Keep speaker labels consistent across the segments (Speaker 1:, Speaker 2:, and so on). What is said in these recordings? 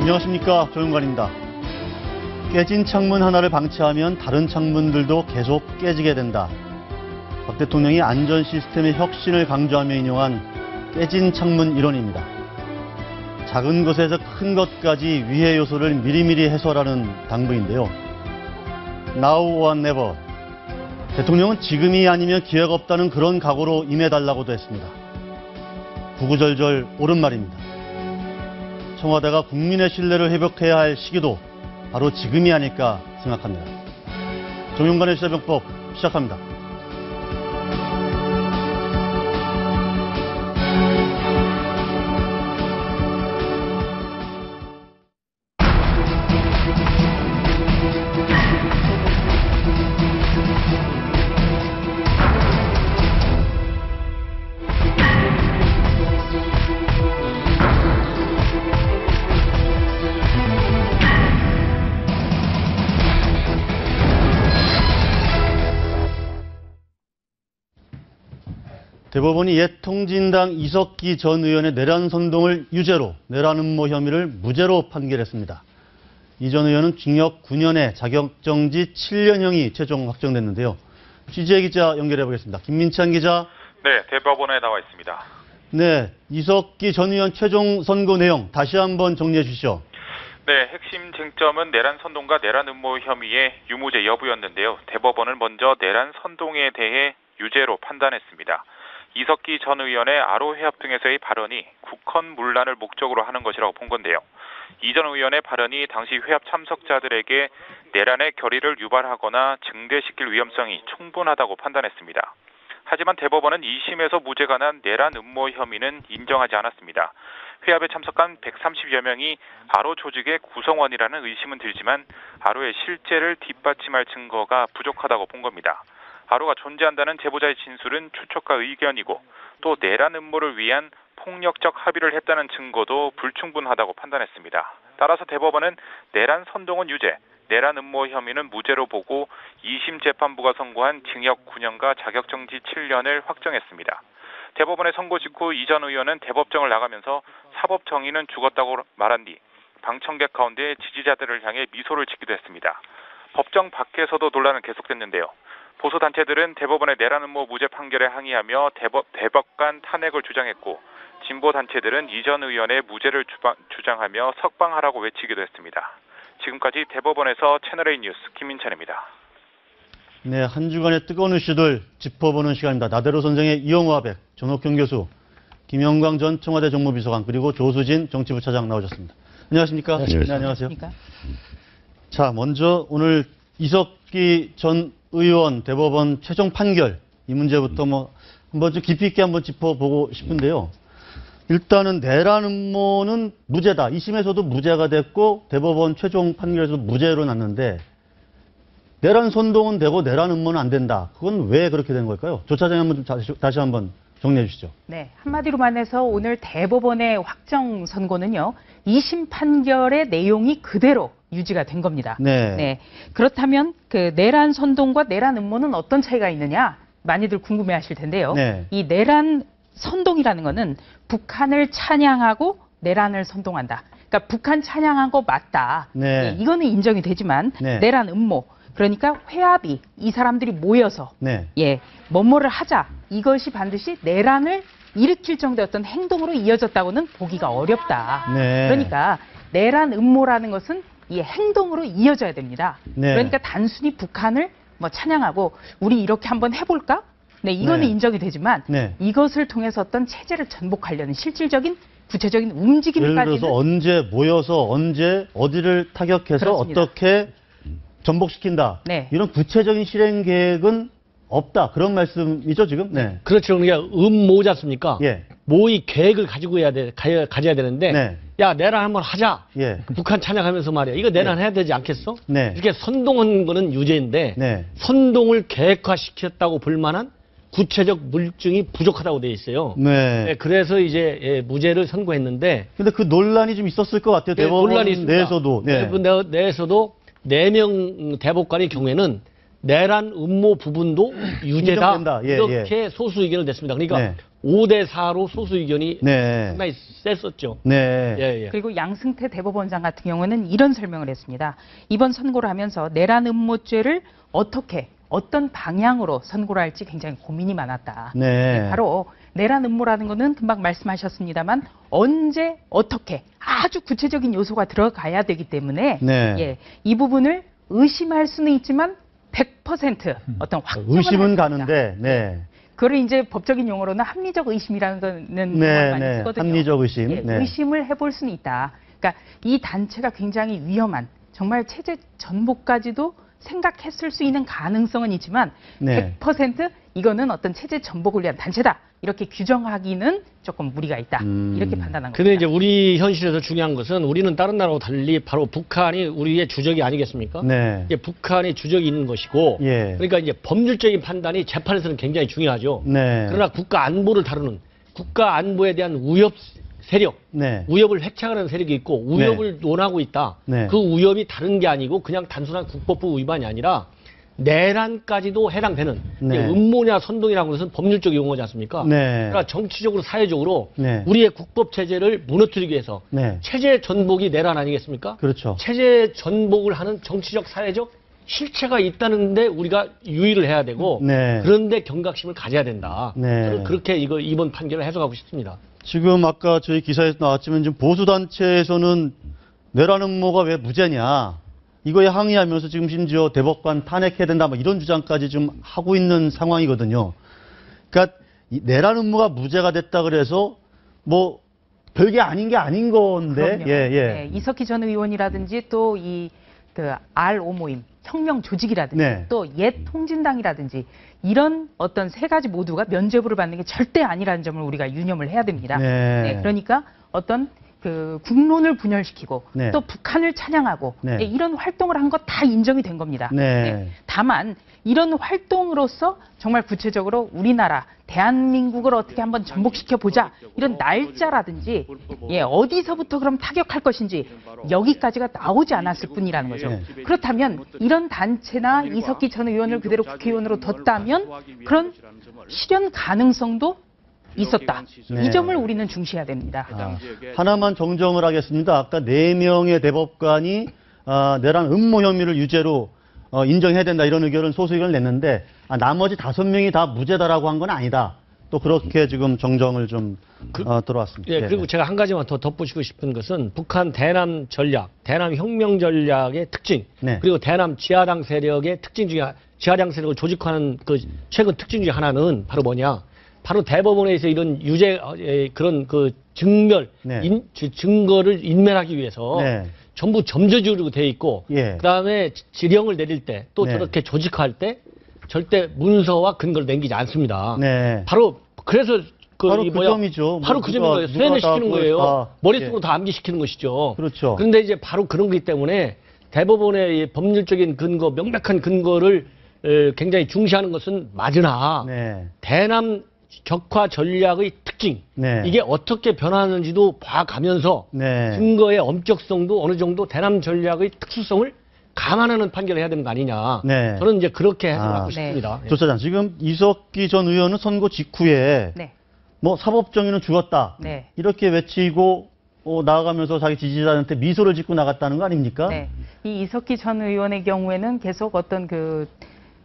Speaker 1: 안녕하십니까, 조용관입니다. 깨진 창문 하나를 방치하면 다른 창문들도 계속 깨지게 된다. 박 대통령이 안전 시스템의 혁신을 강조하며 인용한 깨진 창문 이론입니다. 작은 것에서 큰 것까지 위해 요소를 미리미리 해소하라는 당부인데요. Now or never. 대통령은 지금이 아니면 기회가 없다는 그런 각오로 임해달라고도 했습니다. 구구절절 옳은 말입니다. 청와대가 국민의 신뢰를 회복해야 할 시기도 바로 지금이 아닐까 생각합니다. 조용관의 시사병법 시작합니다. 대법원이 옛 통진당 이석기 전 의원의 내란 선동을 유죄로, 내란 음모 혐의를 무죄로 판결했습니다. 이 전 의원은 징역 9년에 자격정지 7년형이 최종 확정됐는데요. 취재 기자 연결해 보겠습니다. 김민찬 기자.
Speaker 2: 네, 대법원에 나와 있습니다.
Speaker 1: 네, 이석기 전 의원 최종 선고 내용 다시 한번 정리해 주시죠.
Speaker 2: 네, 핵심 쟁점은 내란 선동과 내란 음모 혐의의 유무죄 여부였는데요. 대법원은 먼저 내란 선동에 대해 유죄로 판단했습니다. 이석기 전 의원의 아로회합 등에서의 발언이 국헌 문란을 목적으로 하는 것이라고 본 건데요. 이 전 의원의 발언이 당시 회합 참석자들에게 내란의 결의를 유발하거나 증대시킬 위험성이 충분하다고 판단했습니다. 하지만 대법원은 2심에서 무죄가 난 내란 음모 혐의는 인정하지 않았습니다. 회합에 참석한 130여 명이 아로 조직의 구성원이라는 의심은 들지만 아로의 실제를 뒷받침할 증거가 부족하다고 본 겁니다. 아로가 존재한다는 제보자의 진술은 추측과 의견이고 또 내란 음모를 위한 폭력적 합의를 했다는 증거도 불충분하다고 판단했습니다. 따라서 대법원은 내란 선동은 유죄, 내란 음모 혐의는 무죄로 보고 2심 재판부가 선고한 징역 9년과 자격정지 7년을 확정했습니다. 대법원의 선고 직후 이 전 의원은 대법정을 나가면서 사법정의는 죽었다고 말한 뒤 방청객 가운데 지지자들을 향해 미소를 짓기도 했습니다. 법정 밖에서도 논란은 계속됐는데요. 보수단체들은 대법원의 내란 음모 무죄 판결에 항의하며 대법관 탄핵을 주장했고 진보단체들은 이 전 의원의 무죄를 주장하며 석방하라고 외치기도 했습니다. 지금까지 대법원에서 채널A 뉴스 김민찬입니다.
Speaker 1: 네, 한 주간의 뜨거운 이슈들 짚어보는 시간입니다. 나대로 선생의 이영호 아백, 전옥경 교수, 김영광 전 청와대 정무비서관, 그리고 조수진 정치부 차장 나오셨습니다. 안녕하십니까?
Speaker 3: 안녕하십니까?
Speaker 1: 네, 안녕하세요. 자, 먼저 오늘 이석기 전 의원 대법원 최종 판결, 이 문제부터 한번 좀 깊이 있게 한번 짚어보고 싶은데요. 일단은 내란 음모는 무죄다. 2심에서도 무죄가 됐고 대법원 최종 판결에서 무죄로 났는데 내란 선동은 되고 내란 음모는 안 된다. 그건 왜 그렇게 된 걸까요? 조 차장님 한번 좀 다시 한번 정리해 주시죠.
Speaker 3: 네, 한마디로 말해서 오늘 대법원의 확정 선고는요. 2심 판결의 내용이 그대로 유지가 된 겁니다.
Speaker 1: 네.
Speaker 3: 그렇다면 그 내란 선동과 내란 음모는 어떤 차이가 있느냐? 많이들 궁금해하실 텐데요.
Speaker 1: 네.
Speaker 3: 이 내란 선동이라는 거는 북한을 찬양하고 내란을 선동한다. 그러니까 북한 찬양한 거 맞다.
Speaker 1: 네.
Speaker 3: 이거는 인정이 되지만
Speaker 1: 네.
Speaker 3: 내란 음모, 그러니까 회합이 이 사람들이 모여서
Speaker 1: 네.
Speaker 3: 뭐뭐를 하자. 이것이 반드시 내란을 일으킬 정도의 어떤 행동으로 이어졌다고는 보기가 어렵다.
Speaker 1: 네.
Speaker 3: 그러니까 내란 음모라는 것은 이 행동으로 이어져야 됩니다.
Speaker 1: 네.
Speaker 3: 그러니까 단순히 북한을 찬양하고 우리 이렇게 한번 해볼까? 네, 이거는
Speaker 1: 네.
Speaker 3: 인정이 되지만
Speaker 1: 네.
Speaker 3: 이것을 통해서 어떤 체제를 전복하려는 실질적인 구체적인
Speaker 1: 예를
Speaker 3: 움직임까지는
Speaker 1: 들어서 언제 모여서 언제 어디를 타격해서
Speaker 3: 그렇습니다.
Speaker 1: 어떻게 전복시킨다.
Speaker 3: 네.
Speaker 1: 이런 구체적인 실행 계획은 없다. 그런 말씀이죠, 지금? 네.
Speaker 4: 그렇죠. 그러니까 음모지 않습니까?
Speaker 1: 예.
Speaker 4: 모의 계획을 가지고 가져야 되는데,
Speaker 1: 네.
Speaker 4: 야, 내란 한번 하자.
Speaker 1: 예.
Speaker 4: 북한 찬양하면서 말이야. 이거 내란 해야 되지 않겠어?
Speaker 1: 네.
Speaker 4: 이렇게 선동한 거는 유죄인데,
Speaker 1: 네.
Speaker 4: 선동을 계획화시켰다고 볼 만한 구체적 물증이 부족하다고 돼 있어요.
Speaker 1: 네.
Speaker 4: 그래서 이제 무죄를 선고했는데,
Speaker 1: 근데 그 논란이 좀 있었을 것 같아요. 대법원
Speaker 4: 논란이 있습니다.
Speaker 1: 내에서도. 네.
Speaker 4: 내에서도 4명 대법관의 경우에는 내란 음모 부분도 유죄다.
Speaker 1: 인정된다. 예,
Speaker 4: 이렇게 소수 의견을 냈습니다. 그러니까
Speaker 1: 네.
Speaker 4: 5대4로 소수 의견이
Speaker 1: 네.
Speaker 4: 상당히 셌었죠.
Speaker 1: 네.
Speaker 4: 예, 예.
Speaker 3: 그리고 양승태 대법원장 같은 경우는 이런 설명을 했습니다. 이번 선고를 하면서 내란 음모죄를 어떤 방향으로 선고를 할지 굉장히 고민이 많았다.
Speaker 1: 네.
Speaker 3: 바로 내란 음모라는 것은 금방 말씀하셨습니다만 언제 어떻게 아주 구체적인 요소가 들어가야 되기 때문에
Speaker 1: 네.
Speaker 3: 예, 이 부분을 의심할 수는 있지만 100% 어떤 확정을
Speaker 1: 의심은
Speaker 3: 할 수 있다.
Speaker 1: 가는데, 네.
Speaker 3: 그걸 이제 법적인 용어로는 합리적 의심이라는 거는
Speaker 1: 네,
Speaker 3: 정말 많이
Speaker 1: 네.
Speaker 3: 쓰거든요.
Speaker 1: 합리적 의심.
Speaker 3: 예,
Speaker 1: 네.
Speaker 3: 의심을 해볼 수는 있다. 그러니까 이 단체가 굉장히 위험한, 정말 체제 전복까지도 생각했을 수 있는 가능성은 있지만
Speaker 1: 네.
Speaker 3: 100% 이거는 어떤 체제 전복을 위한 단체다. 이렇게 규정하기는 조금 무리가 있다. 이렇게 판단한
Speaker 4: 근데 이제
Speaker 3: 겁니다.
Speaker 4: 우리 현실에서 중요한 것은 우리는 다른 나라와 달리 바로 북한이 우리의 주적이 아니겠습니까?
Speaker 1: 네.
Speaker 4: 이게 북한이 주적이 있는 것이고,
Speaker 1: 예.
Speaker 4: 그러니까 이제 법률적인 판단이 재판에서는 굉장히 중요하죠.
Speaker 1: 네.
Speaker 4: 그러나 국가 안보를 다루는 국가 안보에 대한 위협 세력,
Speaker 1: 네.
Speaker 4: 위협을 획책하는 세력이 있고 위협을 논하고 있다.
Speaker 1: 네.
Speaker 4: 그 위협이 다른 게 아니고 그냥 단순한 국법부 위반이 아니라 내란까지도 해당되는
Speaker 1: 네.
Speaker 4: 이게 음모냐 선동이라는 것은 법률적 용어지 않습니까?
Speaker 1: 네.
Speaker 4: 그러니까 정치적으로 사회적으로
Speaker 1: 네.
Speaker 4: 우리의 국법 체제를 무너뜨리기 위해서
Speaker 1: 네.
Speaker 4: 체제 전복이 내란 아니겠습니까?
Speaker 1: 그렇죠.
Speaker 4: 체제 전복을 하는 정치적 사회적 실체가 있다는데 우리가 유의를 해야 되고
Speaker 1: 네.
Speaker 4: 그런데 경각심을 가져야 된다.
Speaker 1: 네.
Speaker 4: 저는 그렇게 이번 판결을 해석하고 싶습니다.
Speaker 1: 지금 아까 저희 기사에서 나왔지만 지금 보수단체에서는 내란 음모가 왜 무죄냐. 이거에 항의하면서 지금 심지어 대법관 탄핵해야 된다. 뭐 이런 주장까지 좀 하고 있는 상황이거든요. 그러니까 이 내란 음모가 무죄가 됐다 그래서 뭐 별게 아닌 게 아닌 건데.
Speaker 3: 그럼요.
Speaker 1: 예, 예.
Speaker 3: 네, 이석희 전 의원이라든지 또 이 그 R5 모임, 혁명 조직이라든지
Speaker 1: 네.
Speaker 3: 또 옛 통진당이라든지 이런 어떤 세 가지 모두가 면죄부를 받는 게 절대 아니라는 점을 우리가 유념을 해야 됩니다.
Speaker 1: 네.
Speaker 3: 그러니까 어떤 그 국론을 분열시키고
Speaker 1: 네.
Speaker 3: 또 북한을 찬양하고
Speaker 1: 네.
Speaker 3: 예, 이런 활동을 한 것 다 인정이 된 겁니다.
Speaker 1: 네.
Speaker 3: 다만 이런 활동으로서 정말 구체적으로 우리나라 대한민국을 어떻게 한번 전복시켜 보자 이런 날짜라든지 예, 어디서부터 그럼 타격할 것인지 여기까지가 나오지 않았을 뿐이라는 거죠.
Speaker 1: 네.
Speaker 3: 그렇다면 이런 단체나 이석희 전 의원을 그대로 국회의원으로 뒀다면 그런 실현 가능성도 있었다.
Speaker 1: 네.
Speaker 3: 이 점을 우리는 중시해야 됩니다.
Speaker 1: 하나만 정정을 하겠습니다. 아까 4명의 대법관이 내란 음모 혐의를 유죄로 인정해야 된다 이런 의견을 소수 의견을 냈는데 나머지 5명이 다 무죄다라고 한 건 아니다. 또 그렇게 지금 정정을 좀 들어왔습니다.
Speaker 4: 예, 그리고 제가 한 가지만 더 덧붙이고 싶은 것은 북한 대남 전략, 대남 혁명 전략의 특징,
Speaker 1: 네.
Speaker 4: 그리고 대남 지하당 세력의 특징 중에 지하당 세력을 조직화하는 그 최근 특징 중에 하나는 바로 뭐냐? 바로 대법원에서 이런 유죄 그런 그 증거를 인멸하기 위해서
Speaker 1: 네.
Speaker 4: 전부 점저주로 돼 있고
Speaker 1: 예.
Speaker 4: 그다음에 지령을 내릴 때 또
Speaker 1: 네.
Speaker 4: 저렇게 조직화할 때 절대 문서와 근거를 남기지 않습니다.
Speaker 1: 네.
Speaker 4: 바로 그래서
Speaker 1: 바로 그 점이죠.
Speaker 4: 바로
Speaker 1: 뭐
Speaker 4: 그 점인 거예요.
Speaker 1: 누가
Speaker 4: 세뇌시키는
Speaker 1: 다
Speaker 4: 거예요.
Speaker 1: 다,
Speaker 4: 머릿속으로
Speaker 1: 예.
Speaker 4: 다 암기시키는 것이죠.
Speaker 1: 그렇죠.
Speaker 4: 그런데 이제 바로 그런 거기 때문에 대법원의 이 법률적인 근거, 명백한 근거를 굉장히 중시하는 것은 맞으나
Speaker 1: 네.
Speaker 4: 대남 격화 전략의 특징
Speaker 1: 네.
Speaker 4: 이게 어떻게 변하는지도 봐가면서
Speaker 1: 네.
Speaker 4: 증거의 엄격성도 어느 정도 대남 전략의 특수성을 감안하는 판결을 해야 되는 거 아니냐.
Speaker 1: 네.
Speaker 4: 저는 이제 그렇게 해석하고
Speaker 3: 네.
Speaker 4: 싶습니다.
Speaker 1: 조사장 지금 이석기 전 의원은 선고 직후에
Speaker 3: 네.
Speaker 1: 뭐 사법정의는 죽었다
Speaker 3: 네.
Speaker 1: 이렇게 외치고 나아가면서 자기 지지자한테 미소를 짓고 나갔다는 거 아닙니까?
Speaker 3: 네. 이 이석기 전 의원의 경우에는 계속 어떤 그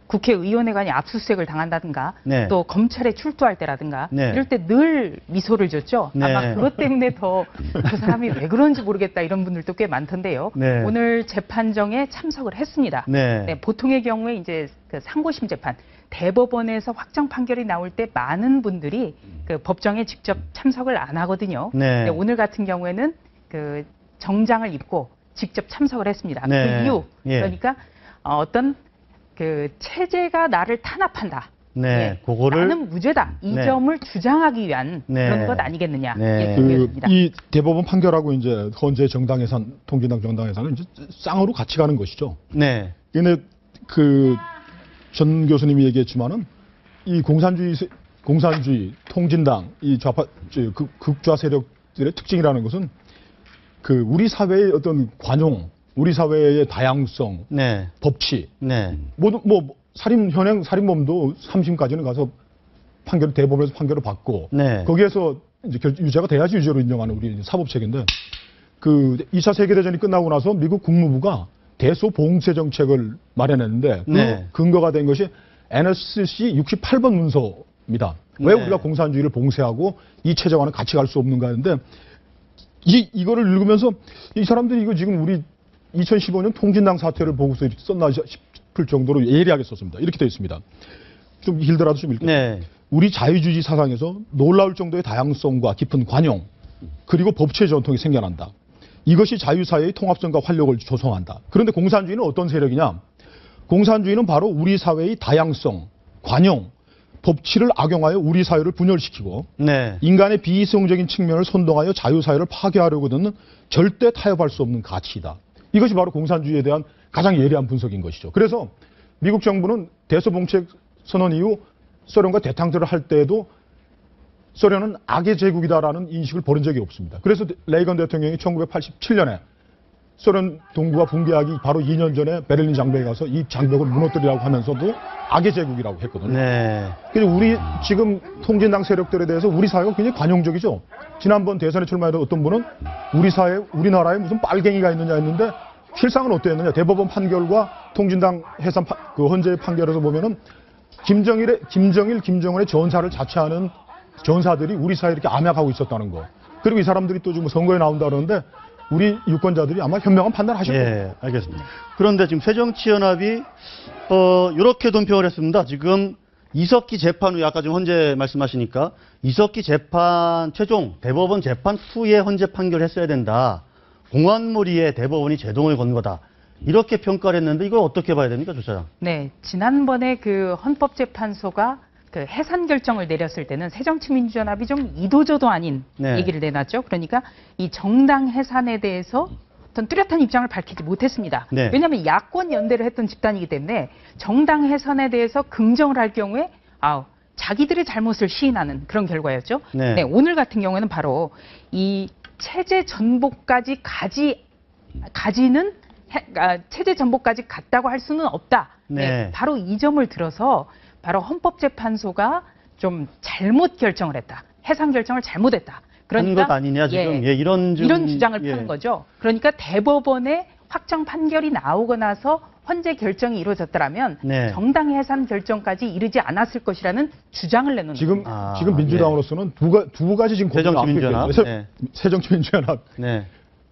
Speaker 3: 국회의원회관이 압수수색을 당한다든가
Speaker 1: 네.
Speaker 3: 또 검찰에 출두할 때라든가
Speaker 1: 네.
Speaker 3: 이럴 때 늘 미소를 줬죠.
Speaker 1: 네.
Speaker 3: 아마 그것 때문에 더 그 사람이 왜 그런지 모르겠다 이런 분들도 꽤 많던데요.
Speaker 1: 네.
Speaker 3: 오늘 재판정에 참석을 했습니다.
Speaker 1: 네.
Speaker 3: 보통의 경우에 이제 그 상고심 재판 대법원에서 확정 판결이 나올 때 많은 분들이 그 법정에 직접 참석을 안 하거든요.
Speaker 1: 네.
Speaker 3: 근데 오늘 같은 경우에는 그 정장을 입고 직접 참석을 했습니다.
Speaker 1: 네.
Speaker 3: 그 이유
Speaker 1: 예.
Speaker 3: 그러니까 어떤 그 체제가 나를 탄압한다.
Speaker 1: 네. 그거를
Speaker 3: 나는 무죄다. 이
Speaker 1: 네.
Speaker 3: 점을 주장하기 위한
Speaker 1: 네.
Speaker 3: 그런 것 아니겠느냐.
Speaker 1: 네.
Speaker 3: 이렇게
Speaker 5: 그,
Speaker 3: 보여집니다.
Speaker 5: 이 대법원 판결하고 이제 현재 정당에선 통진당 정당에서는 이제 쌍으로 같이 가는 것이죠.
Speaker 1: 네.
Speaker 5: 근데 그 전 교수님이 얘기했지만은 이 공산주의, 통진당, 이 좌파, 극좌 세력들의 특징이라는 것은 그 우리 사회의 어떤 관용, 우리 사회의 다양성,
Speaker 1: 네.
Speaker 5: 법치,
Speaker 1: 네.
Speaker 5: 모두 뭐 현행 살인범도 3심까지는 가서 대법원에서 판결을 받고
Speaker 1: 네.
Speaker 5: 거기에서 이제 유죄가 돼야지 유죄로 인정하는 우리 사법체계인데 그 2차 세계대전이 끝나고 나서 미국 국무부가 대소봉쇄 정책을 마련했는데 그
Speaker 1: 네.
Speaker 5: 근거가 된 것이 NSC 68번 문서입니다. 왜
Speaker 1: 네.
Speaker 5: 우리가 공산주의를 봉쇄하고 이 체제와는 같이 갈 수 없는가 하는데 이거를 읽으면서 이 사람들이 이거 지금 우리 2015년 통진당 사태를 보고서 이렇게 썼나 싶을 정도로 예리하게 썼습니다. 이렇게 되어 있습니다. 좀 길더라도 좀 읽겠습니다.
Speaker 1: 네.
Speaker 5: 우리 자유주의 사상에서 놀라울 정도의 다양성과 깊은 관용 그리고 법치의 전통이 생겨난다. 이것이 자유사회의 통합성과 활력을 조성한다. 그런데 공산주의는 어떤 세력이냐? 공산주의는 바로 우리 사회의 다양성, 관용, 법치를 악용하여 우리 사회를 분열시키고
Speaker 1: 네.
Speaker 5: 인간의 비이성적인 측면을 선동하여 자유사회를 파괴하려고 드는 절대 타협할 수 없는 가치이다. 이것이 바로 공산주의에 대한 가장 예리한 분석인 것이죠. 그래서 미국 정부는 대소봉쇄 선언 이후 소련과 대탕전을 할 때에도 소련은 악의 제국이다라는 인식을 버린 적이 없습니다. 그래서 레이건 대통령이 1987년에 소련 동구가 붕괴하기 바로 2년 전에 베를린 장벽에 가서 이 장벽을 무너뜨리라고 하면서도 악의 제국이라고 했거든요.
Speaker 1: 네.
Speaker 5: 그래서 우리 지금 통진당 세력들에 대해서 우리 사회가 굉장히 관용적이죠. 지난번 대선에 출마했던 어떤 분은 우리나라에 무슨 빨갱이가 있느냐 했는데 실상은 어땠느냐. 대법원 판결과 통진당 해산 그 헌재의 판결에서 보면은 김정일, 김정은의 전사를 자처하는 전사들이 우리 사회에 이렇게 암약하고 있었다는 거. 그리고 이 사람들이 또 지금 선거에 나온다 그러는데 우리 유권자들이 아마 현명한 판단하실 거예요.
Speaker 1: 예, 알겠습니다. 그런데 지금 새정치연합이 이렇게 논평을 했습니다. 지금 이석기 재판 후에 아까 지금 헌재 말씀하시니까 이석기 재판 최종 대법원 재판 후에 헌재 판결했어야 된다. 공안몰이에 대법원이 제동을 건 거다. 이렇게 평가를 했는데 이걸 어떻게 봐야 됩니까, 조사장?
Speaker 3: 네, 지난번에 그 헌법재판소가 그 해산 결정을 내렸을 때는 새정치민주연합이 좀 이도저도 아닌
Speaker 1: 네.
Speaker 3: 얘기를 내놨죠. 그러니까 이 정당 해산에 대해서 어떤 뚜렷한 입장을 밝히지 못했습니다.
Speaker 1: 네.
Speaker 3: 왜냐하면 야권 연대를 했던 집단이기 때문에 정당 해산에 대해서 긍정을 할 경우에 자기들의 잘못을 시인하는 그런 결과였죠.
Speaker 1: 네.
Speaker 3: 오늘 같은 경우에는 바로 이 체제 전복까지 가지는 체제 전복까지 갔다고 할 수는 없다.
Speaker 1: 네.
Speaker 3: 바로 이 점을 들어서 바로 헌법재판소가 좀 잘못 결정을 했다. 해상 결정을 잘못했다. 그러니까
Speaker 1: 한 것 아니냐 지금 이런
Speaker 3: 주장을 펴는 거죠. 그러니까 대법원의 확정 판결이 나오고 나서 헌재 결정이 이루어졌더라면
Speaker 1: 네.
Speaker 3: 정당 해산 결정까지 이르지 않았을 것이라는 주장을 내놓는
Speaker 5: 지금
Speaker 3: 겁니다.
Speaker 5: 지금 민주당으로서는 두 가지 지금
Speaker 1: 새정치민주연합. 네.
Speaker 5: 새정치민주연합.
Speaker 1: 네.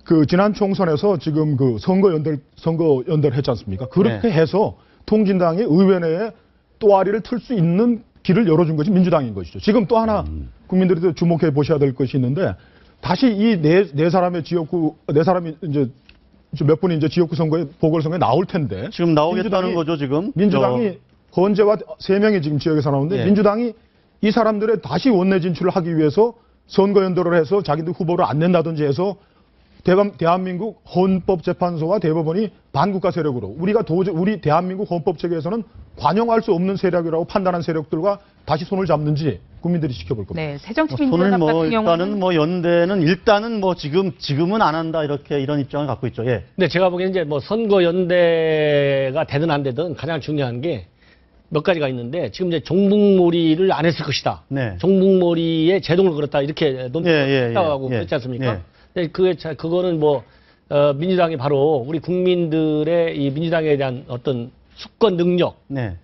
Speaker 5: 그 지난 총선에서 지금 그 선거 연대를 했지 않습니까? 그렇게
Speaker 1: 네.
Speaker 5: 해서 통진당이 의회 내에 또아리를 틀 수 있는 길을 열어준 것이 민주당인 것이죠. 지금 또 하나 국민들이 주목해 보셔야 될 것이 있는데 다시 이 네 사람이 이제 몇 분이 이제 지역구 선거에 보궐선거에 나올 텐데
Speaker 1: 지금 나오겠다는 거죠 지금?
Speaker 5: 민주당이 헌재와 3명이 지금 지역에서 나오는데
Speaker 1: 예.
Speaker 5: 민주당이 이 사람들의 다시 원내 진출을 하기 위해서 선거 연대를 해서 자기들 후보를 안 낸다든지 해서 대한민국 헌법재판소와 대법원이 반국가 세력으로 우리 대한민국 헌법 체계에서는 관용할 수 없는 세력이라고 판단한 세력들과 다시 손을 잡는지 국민들이 지켜볼 겁니다.
Speaker 3: 네,
Speaker 1: 손을
Speaker 3: 새정치민주연합 같은
Speaker 1: 일단은
Speaker 3: 경우는
Speaker 1: 연대는 일단은 지금은 안 한다 이런 입장을 갖고 있죠. 예.
Speaker 4: 근데 제가 보기에는 이제 선거 연대가 되든 안 되든 가장 중요한 게 몇 가지가 있는데 지금 이제 종북몰이를 안 했을 것이다.
Speaker 1: 네.
Speaker 4: 종북몰이에 제동을 걸었다 이렇게 논평했다고
Speaker 1: 예.
Speaker 4: 그랬지 않습니까?
Speaker 1: 예.
Speaker 4: 그거는 민주당이 바로 우리 국민들의 이 민주당에 대한 어떤 수권 능력,
Speaker 1: 네.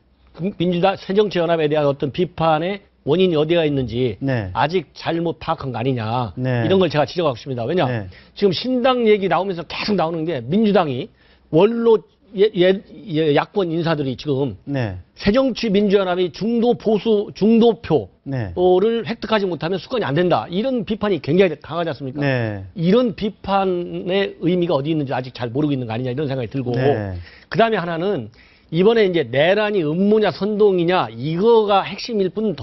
Speaker 4: 민주당 새정치연합에 대한 어떤 비판의 원인이 어디가 있는지
Speaker 1: 네.
Speaker 4: 아직 잘못 파악한 거 아니냐
Speaker 1: 네.
Speaker 4: 이런 걸 제가 지적하고 싶습니다. 왜냐
Speaker 1: 네.
Speaker 4: 지금 신당 얘기 나오면서 계속 나오는 게 민주당이 원로 야권 인사들이 지금
Speaker 1: 네.
Speaker 4: 새정치민주연합이 중도표를
Speaker 1: 네.
Speaker 4: 획득하지 못하면 수권이 안 된다. 이런 비판이 굉장히 강하지 않습니까?
Speaker 1: 네.
Speaker 4: 이런 비판의 의미가 어디 있는지 아직 잘 모르고 있는 거 아니냐 이런 생각이 들고
Speaker 1: 네.
Speaker 4: 그다음에 하나는 이번에 이제 내란이 음모냐 선동이냐 이거가 핵심이면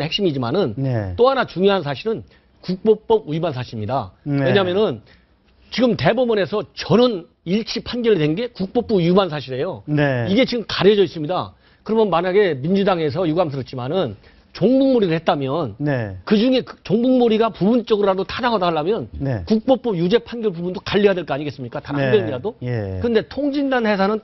Speaker 4: 핵심이지만은
Speaker 1: 네.
Speaker 4: 또 하나 중요한 사실은 국보법 위반 사실입니다.
Speaker 1: 네.
Speaker 4: 왜냐하면은 지금 대법원에서 전원 일치 판결이 된 게 국법부 위반 사실이에요.
Speaker 1: 네.
Speaker 4: 이게 지금 가려져 있습니다. 그러면 만약에 민주당에서 유감스럽지만은 종북몰이를 했다면
Speaker 1: 네.
Speaker 4: 그중에 종북몰이가 부분적으로라도 타당하다 하려면
Speaker 1: 네.
Speaker 4: 국법법 유죄 판결 부분도 관리해야 될 거 아니겠습니까? 단 한
Speaker 1: 네.
Speaker 4: 명이라도.
Speaker 1: 예.
Speaker 4: 그런데 통진당 해산은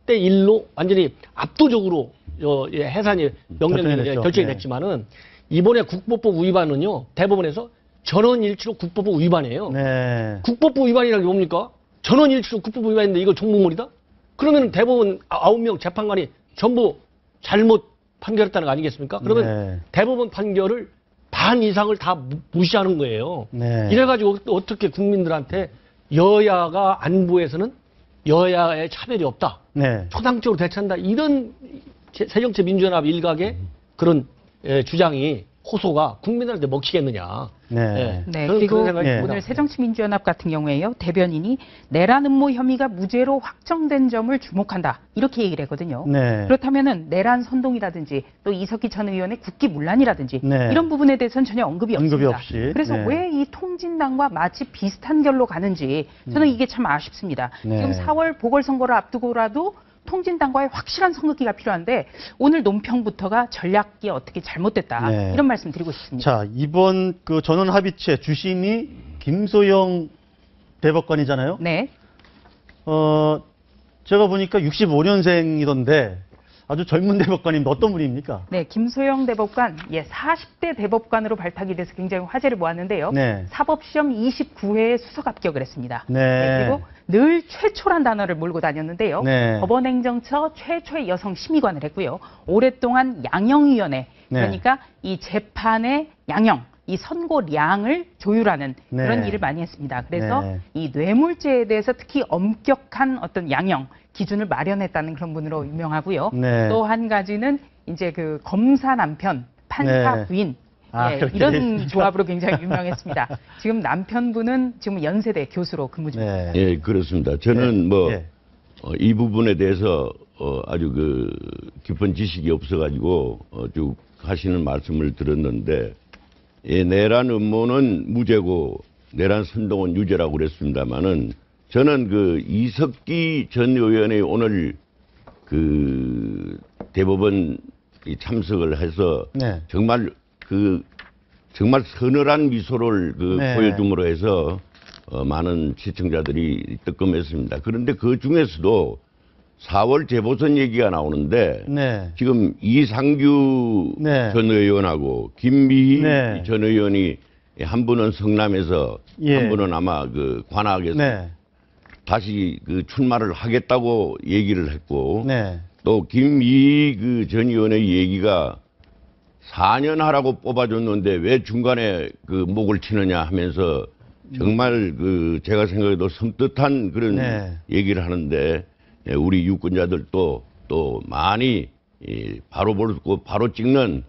Speaker 4: 40대 1로 완전히 압도적으로 해산이 명령이
Speaker 1: 됐죠.
Speaker 4: 결정이
Speaker 1: 네.
Speaker 4: 됐지만은 이번에 국법법 위반은요 대법원에서 전원일치로 국법법 위반이에요.
Speaker 1: 네.
Speaker 4: 국법부 위반이라는 게 뭡니까? 전원일치로 국법부 위반인데 이거 정보물이다? 그러면 대법원 9명 재판관이 전부 잘못 판결했다는 거 아니겠습니까? 그러면
Speaker 1: 네.
Speaker 4: 대법원 판결을 반 이상을 다 무시하는 거예요.
Speaker 1: 네.
Speaker 4: 이래가지고 어떻게 국민들한테 여야가 안보에서는 여야의 차별이 없다.
Speaker 1: 네.
Speaker 4: 초당적으로 대처한다. 이런 새정치민주연합 일각의 그런 주장이 호소가 국민들한테 먹히겠느냐.
Speaker 1: 네.
Speaker 3: 네,
Speaker 4: 저는
Speaker 3: 그리고
Speaker 4: 그런 생각이
Speaker 1: 네.
Speaker 4: 듭니다.
Speaker 3: 오늘 새정치민주연합 같은 경우에요. 대변인이 내란 음모 혐의가 무죄로 확정된 점을 주목한다. 이렇게 얘기를 했거든요.
Speaker 1: 네.
Speaker 3: 그렇다면은 내란 선동이라든지 또 이석기 전 의원의 국기문란이라든지
Speaker 1: 네.
Speaker 3: 이런 부분에 대해서는 전혀 언급이 없습니다.
Speaker 1: 없이.
Speaker 3: 그래서
Speaker 1: 네.
Speaker 3: 왜 이 통진당과 마치 비슷한 결로 가는지 저는 이게 참 아쉽습니다.
Speaker 1: 네.
Speaker 3: 지금 4월 보궐선거를 앞두고라도 통진당과의 확실한 선긋기가 필요한데 오늘 논평부터가 전략이 어떻게 잘못됐다.
Speaker 1: 네.
Speaker 3: 이런 말씀 드리고 싶습니다.
Speaker 1: 자, 이번 그 전원 합의체 주심이 김소영 대법관이잖아요.
Speaker 3: 네.
Speaker 1: 제가 보니까 65년생이던데 아주 젊은 대법관입니다. 어떤 분입니까?
Speaker 3: 네, 김소영 대법관, 40대 대법관으로 발탁이 돼서 굉장히 화제를 모았는데요.
Speaker 1: 네.
Speaker 3: 사법시험 29회에 수석 합격을 했습니다.
Speaker 1: 네.
Speaker 3: 그리고 늘 최초란 단어를 몰고 다녔는데요.
Speaker 1: 네.
Speaker 3: 법원행정처 최초의 여성 심의관을 했고요. 오랫동안 양형위원회,
Speaker 1: 네.
Speaker 3: 그러니까 이 재판의 양형, 이 선고량을 조율하는
Speaker 1: 네.
Speaker 3: 그런 일을 많이 했습니다. 그래서
Speaker 1: 네.
Speaker 3: 이 뇌물죄에 대해서 특히 엄격한 어떤 양형, 기준을 마련했다는 그런 분으로 유명하고요.
Speaker 1: 네.
Speaker 3: 또 한 가지는 이제 그 검사 남편, 판사
Speaker 1: 네.
Speaker 3: 부인,
Speaker 1: 그렇게
Speaker 3: 이런
Speaker 1: 됐습니까?
Speaker 3: 조합으로 굉장히 유명했습니다. 지금 남편분은 지금 연세대 교수로 근무 중입니다.
Speaker 1: 네.
Speaker 6: 예, 그렇습니다. 저는 뭐,
Speaker 1: 예.
Speaker 6: 이 부분에 대해서, 아주 깊은 지식이 없어가지고, 쭉 하시는 말씀을 들었는데, 내란 음모는 무죄고, 내란 선동은 유죄라고 그랬습니다만은, 저는 이석기 전 의원의 오늘 대법원 참석을 해서,
Speaker 1: 네.
Speaker 6: 정말 서늘한 미소를
Speaker 1: 네.
Speaker 6: 보여줌으로 해서 많은 시청자들이 뜨끔했습니다. 그런데 그 중에서도 4월 재보선 얘기가 나오는데
Speaker 1: 네.
Speaker 6: 지금 이상규
Speaker 1: 네.
Speaker 6: 전 의원하고 김미희
Speaker 1: 네.
Speaker 6: 전 의원이 한 분은 성남에서
Speaker 1: 예.
Speaker 6: 한 분은 아마 관악에서
Speaker 1: 네.
Speaker 6: 다시 출마를 하겠다고 얘기를 했고
Speaker 1: 네.
Speaker 6: 또 김미희 전 의원의 얘기가 4년 하라고 뽑아줬는데 왜 중간에 목을 치느냐 하면서 정말 제가 생각해도 섬뜩한 그런
Speaker 1: 네.
Speaker 6: 얘기를 하는데 우리 유권자들도 또 많이 바로 보고 바로 찍는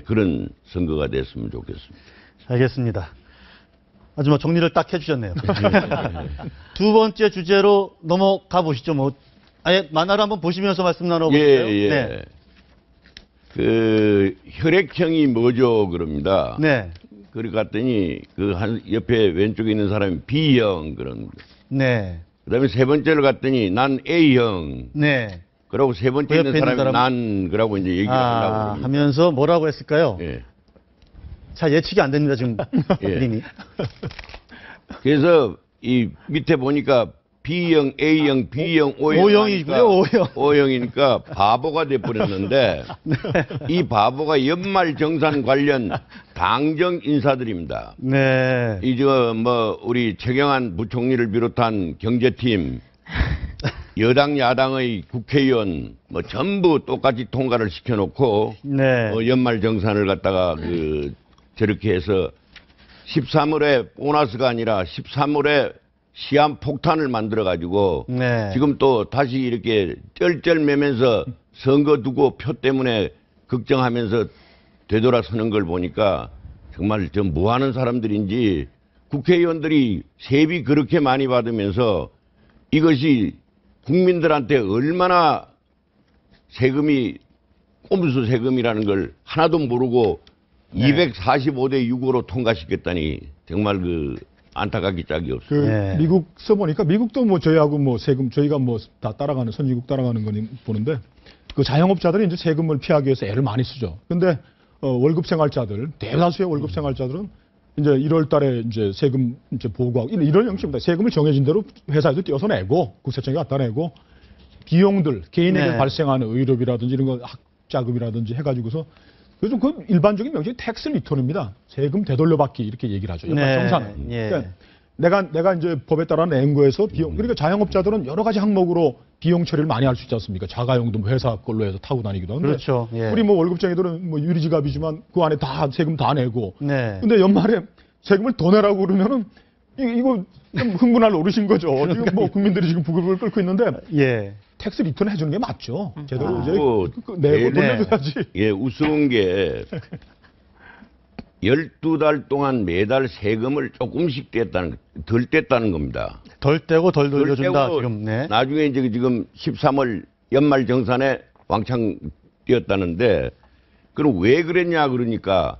Speaker 6: 그런 선거가 됐으면 좋겠습니다.
Speaker 1: 알겠습니다. 아주 정리를 딱 해주셨네요. 두 번째 주제로 넘어가 보시죠. 아예 만화를 한번 보시면서 말씀 나눠볼까요?
Speaker 6: 예.
Speaker 1: 네.
Speaker 6: 혈액형이 뭐죠? 그럽니다.
Speaker 1: 네.
Speaker 6: 그래 갔더니 한 옆에 왼쪽에 있는 사람이 B형 그런 거.
Speaker 1: 네.
Speaker 6: 그다음에 세 번째로 갔더니 난 A형.
Speaker 1: 네.
Speaker 6: 그러고 세 번째
Speaker 1: 그
Speaker 6: 있는
Speaker 1: 옆에 있는
Speaker 6: 사람이
Speaker 1: 사람-
Speaker 6: 난 그러고 이제 얘기를 하려고 그럽니다.
Speaker 1: 하면서 뭐라고 했을까요?
Speaker 6: 예.
Speaker 1: 자, 예측이 안 됩니다, 지금.
Speaker 6: 예.
Speaker 1: 이미.
Speaker 6: 그래서 이 밑에 보니까 B형, A형, B형, O형
Speaker 1: O형이고요, O형.
Speaker 6: O형이니까 바보가 돼버렸는데 이 바보가 연말 정산 관련 당정 인사들입니다.
Speaker 1: 네.
Speaker 6: 우리 최경환 부총리를 비롯한 경제팀, 여당 야당의 국회의원 전부 똑같이 통과를 시켜놓고
Speaker 1: 네.
Speaker 6: 연말 정산을 갖다가 저렇게 해서 13월에 보너스가 아니라 13월에 시한 폭탄을 만들어 가지고
Speaker 1: 네.
Speaker 6: 지금 또 다시 이렇게 쩔쩔매면서 선거 두고 표 때문에 걱정하면서 되돌아서는 걸 보니까 정말 좀 뭐 하는 사람들인지 국회의원들이 세비 그렇게 많이 받으면서 이것이 국민들한테 얼마나 세금이 꼼수 세금이라는 걸 하나도 모르고
Speaker 1: 네.
Speaker 6: 245대 6으로 통과시켰다니 정말 안타깝기 짝이 없어요.
Speaker 1: 네.
Speaker 5: 미국 써보니까 미국도 저희하고 세금 저희가 다 따라가는 선진국 따라가는 거 보는데 자영업자들이 이제 세금을 피하기 위해서 애를 많이 쓰죠. 근데 월급 생활자들 대다수의 월급 생활자들은 이제 1월 달에 이제 세금 이제 보고하고 이런 형식입니다. 세금을 정해진 대로 회사에도 띄어서 내고 국세청에 갖다 내고 비용들 개인에게
Speaker 1: 네.
Speaker 5: 발생하는 의료비라든지 이런 거 학자금이라든지 해가지고서 그래서 그 일반적인 명칭이 텍스 리턴입니다. 세금 되돌려받기 이렇게 얘기를 하죠.
Speaker 1: 네.
Speaker 5: 정산.
Speaker 1: 예.
Speaker 5: 그러니까 내가 이제 법에 따라 낸 거에서 비용 그러니까 자영업자들은 여러 가지 항목으로 비용 처리를 많이 할 수 있지 않습니까? 자가용도 뭐 회사 걸로 해서 타고 다니기도 하고.
Speaker 1: 그렇죠. 예.
Speaker 5: 우리 뭐 월급쟁이들은 뭐 유리지갑이지만 그 안에 다 세금 다 내고.
Speaker 1: 네.
Speaker 5: 근데 연말에 세금을 더 내라고 그러면은 이거 좀 흥분할 노릇인 거죠. 지금 뭐 국민들이 지금 부글부글 끓고 있는데
Speaker 1: 예.
Speaker 5: 텍스 리턴 해주는 게 맞죠. 제대로 이제
Speaker 6: 뭐,
Speaker 5: 내고
Speaker 1: 네.
Speaker 5: 돌려줘야지.
Speaker 6: 예, 우스운 게 12달 동안 매달 세금을 조금씩 덜 뗐다는 겁니다.
Speaker 1: 덜 떼고 덜
Speaker 6: 덜
Speaker 1: 돌려준다.
Speaker 6: 떼고
Speaker 1: 지금. 네.
Speaker 6: 나중에 이제 지금 13월 연말 정산에 왕창 뛰었다는데 그럼 왜 그랬냐 그러니까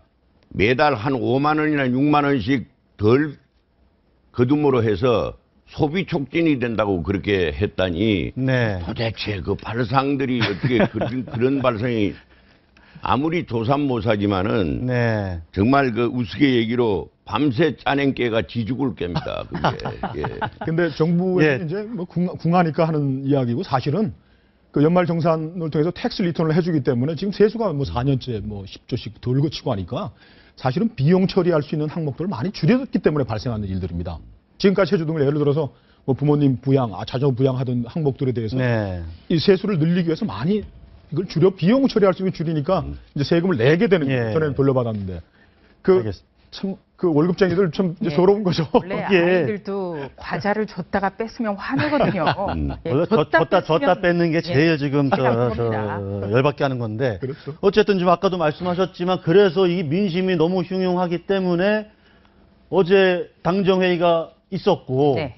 Speaker 6: 매달 한 5만 원이나 6만 원씩 덜 거둠으로 해서 소비 촉진이 된다고 그렇게 했다니
Speaker 1: 네.
Speaker 6: 도대체 그 발상들이 어떻게 그런 발상이 아무리 조삼모사지만은
Speaker 1: 네.
Speaker 6: 정말 그 우스개 얘기로 밤새 짜낸 깨가 지죽을 깹니다. 그게. 예.
Speaker 5: 근데 정부에서
Speaker 1: 예.
Speaker 5: 이제 뭐 궁하니까 하는 이야기고 사실은 그 연말 정산을 통해서 텍스 리턴을 해주기 때문에 지금 세수가 뭐 4년째 뭐 10조씩 덜 거치고 하니까 사실은 비용 처리할 수 있는 항목들을 많이 줄여졌기 때문에 발생하는 일들입니다. 지금까지 해주던 걸 예를 들어서 뭐 부모님 부양, 자녀 부양하던 항목들에 대해서
Speaker 1: 네.
Speaker 5: 이 세수를 늘리기 위해서 많이 이걸 비용 처리할 수 있는 줄이니까 이제 세금을 내게 되는 거예요.
Speaker 1: 예.
Speaker 5: 전에는 돌려받았는데
Speaker 1: 알겠습니다.
Speaker 5: 참 그 월급쟁이들 좀 이제
Speaker 3: 예.
Speaker 5: 서러운 거죠.
Speaker 3: 원래
Speaker 1: 예.
Speaker 3: 아이들도 과자를 줬다가 뺐으면 화내거든요. 예,
Speaker 1: 원래 줬다
Speaker 3: 뺐으면
Speaker 1: 뺏는 게 제일 지금
Speaker 3: 가장 큽니다.
Speaker 1: 열받게 하는 건데.
Speaker 5: 그렇죠.
Speaker 1: 어쨌든 지금 아까도 말씀하셨지만 그래서 이 민심이 너무 흉흉하기 때문에 어제 당정회의가 있었고
Speaker 3: 네.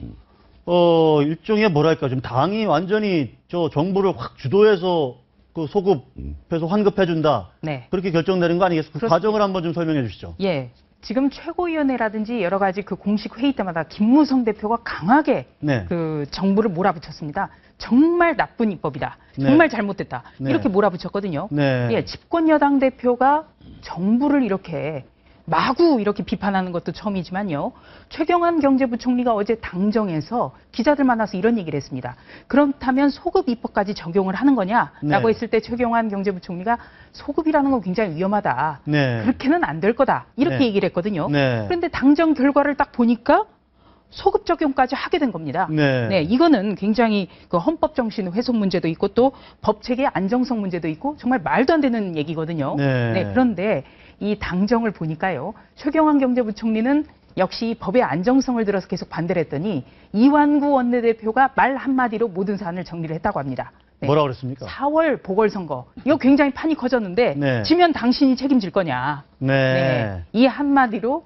Speaker 1: 일종의 뭐랄까 좀 당이 완전히 저 정부를 확 주도해서 그 소급해서 환급해준다.
Speaker 3: 네.
Speaker 1: 그렇게 결정 내린 거 아니겠습니까? 그
Speaker 3: 그렇습니다.
Speaker 1: 과정을 한번 좀 설명해 주시죠.
Speaker 3: 예. 지금 최고위원회라든지 여러 가지 그 공식 회의 때마다 김무성 대표가 강하게
Speaker 1: 네.
Speaker 3: 그 정부를 몰아붙였습니다. 정말 나쁜 입법이다.
Speaker 1: 네.
Speaker 3: 정말 잘못됐다.
Speaker 1: 네.
Speaker 3: 이렇게 몰아붙였거든요.
Speaker 1: 네.
Speaker 3: 예, 집권 여당 대표가 정부를 이렇게 마구 이렇게 비판하는 것도 처음이지만요. 최경환 경제부총리가 어제 당정에서 기자들 만나서 이런 얘기를 했습니다. 그렇다면 소급 입법까지 적용을 하는 거냐라고
Speaker 1: 네.
Speaker 3: 했을 때 최경환 경제부총리가 소급이라는 건 굉장히 위험하다.
Speaker 1: 네.
Speaker 3: 그렇게는 안 될 거다. 이렇게
Speaker 1: 네.
Speaker 3: 얘기를 했거든요.
Speaker 1: 네.
Speaker 3: 그런데 당정 결과를 딱 보니까 소급 적용까지 하게 된 겁니다.
Speaker 1: 네.
Speaker 3: 이거는 굉장히 그 헌법 정신 훼손 문제도 있고 또 법 체계 안정성 문제도 있고 정말 말도 안 되는 얘기거든요.
Speaker 1: 네.
Speaker 3: 그런데 이 당정을 보니까요. 최경환 경제부총리는 역시 이 법의 안정성을 들어서 계속 반대를 했더니 이완구 원내대표가 말 한마디로 모든 사안을 정리를 했다고 합니다. 네.
Speaker 1: 뭐라 그랬습니까?
Speaker 3: 4월 보궐선거. 이거 굉장히 판이 커졌는데
Speaker 1: 네.
Speaker 3: 지면 당신이 책임질 거냐.
Speaker 1: 네.
Speaker 3: 이 한마디로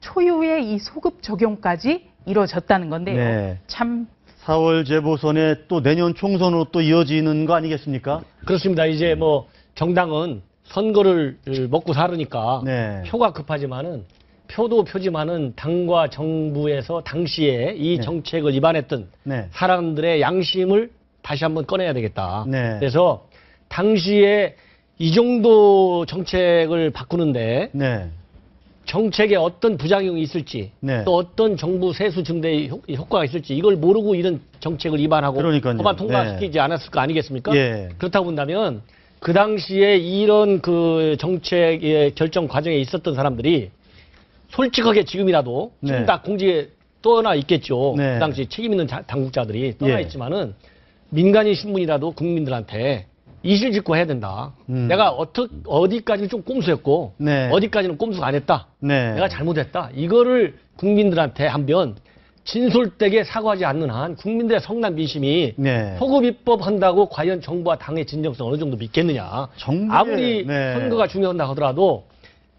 Speaker 3: 초유의 이 소급 적용까지 이루어졌다는 건데요.
Speaker 1: 네.
Speaker 3: 참
Speaker 1: 4월 재보선에 또 내년 총선으로 또 이어지는 거 아니겠습니까?
Speaker 4: 그렇습니다. 이제 뭐 정당은 선거를 먹고 살으니까
Speaker 1: 네.
Speaker 4: 표가 급하지만은 표도 표지만은 당과 정부에서 당시에 이
Speaker 1: 네.
Speaker 4: 정책을 위반했던
Speaker 1: 네.
Speaker 4: 사람들의 양심을 다시 한번 꺼내야 되겠다.
Speaker 1: 네.
Speaker 4: 그래서 당시에 이 정도 정책을 바꾸는데
Speaker 1: 네.
Speaker 4: 정책에 어떤 부작용이 있을지
Speaker 1: 네.
Speaker 4: 또 어떤 정부 세수 증대의 효과가 있을지 이걸 모르고 이런 정책을 위반하고
Speaker 1: 그러니까요.
Speaker 4: 법안 통과시키지 않았을 거 아니겠습니까?
Speaker 1: 예.
Speaker 4: 그렇다고 본다면 그 당시에 이런 그 정책의 결정 과정에 있었던 사람들이 솔직하게 지금이라도 지금
Speaker 1: 네.
Speaker 4: 다 공지에 떠나 있겠죠.
Speaker 1: 네.
Speaker 4: 그 당시 책임 있는 당국자들이 떠나
Speaker 1: 예.
Speaker 4: 있지만은 민간인 신문이라도 국민들한테 이실직고 해야 된다. 내가 어디까지는 좀 꼼수했고
Speaker 1: 네.
Speaker 4: 어디까지는 꼼수가 안 했다.
Speaker 1: 네.
Speaker 4: 내가 잘못했다. 이거를 국민들한테 한번 진솔되게 사과하지 않는 한 국민들의 성난 민심이
Speaker 1: 네.
Speaker 4: 소급 입법한다고 과연 정부와 당의 진정성 어느 정도 믿겠느냐.
Speaker 1: 정부의-
Speaker 4: 아무리
Speaker 1: 네.
Speaker 4: 선거가 중요하다 하더라도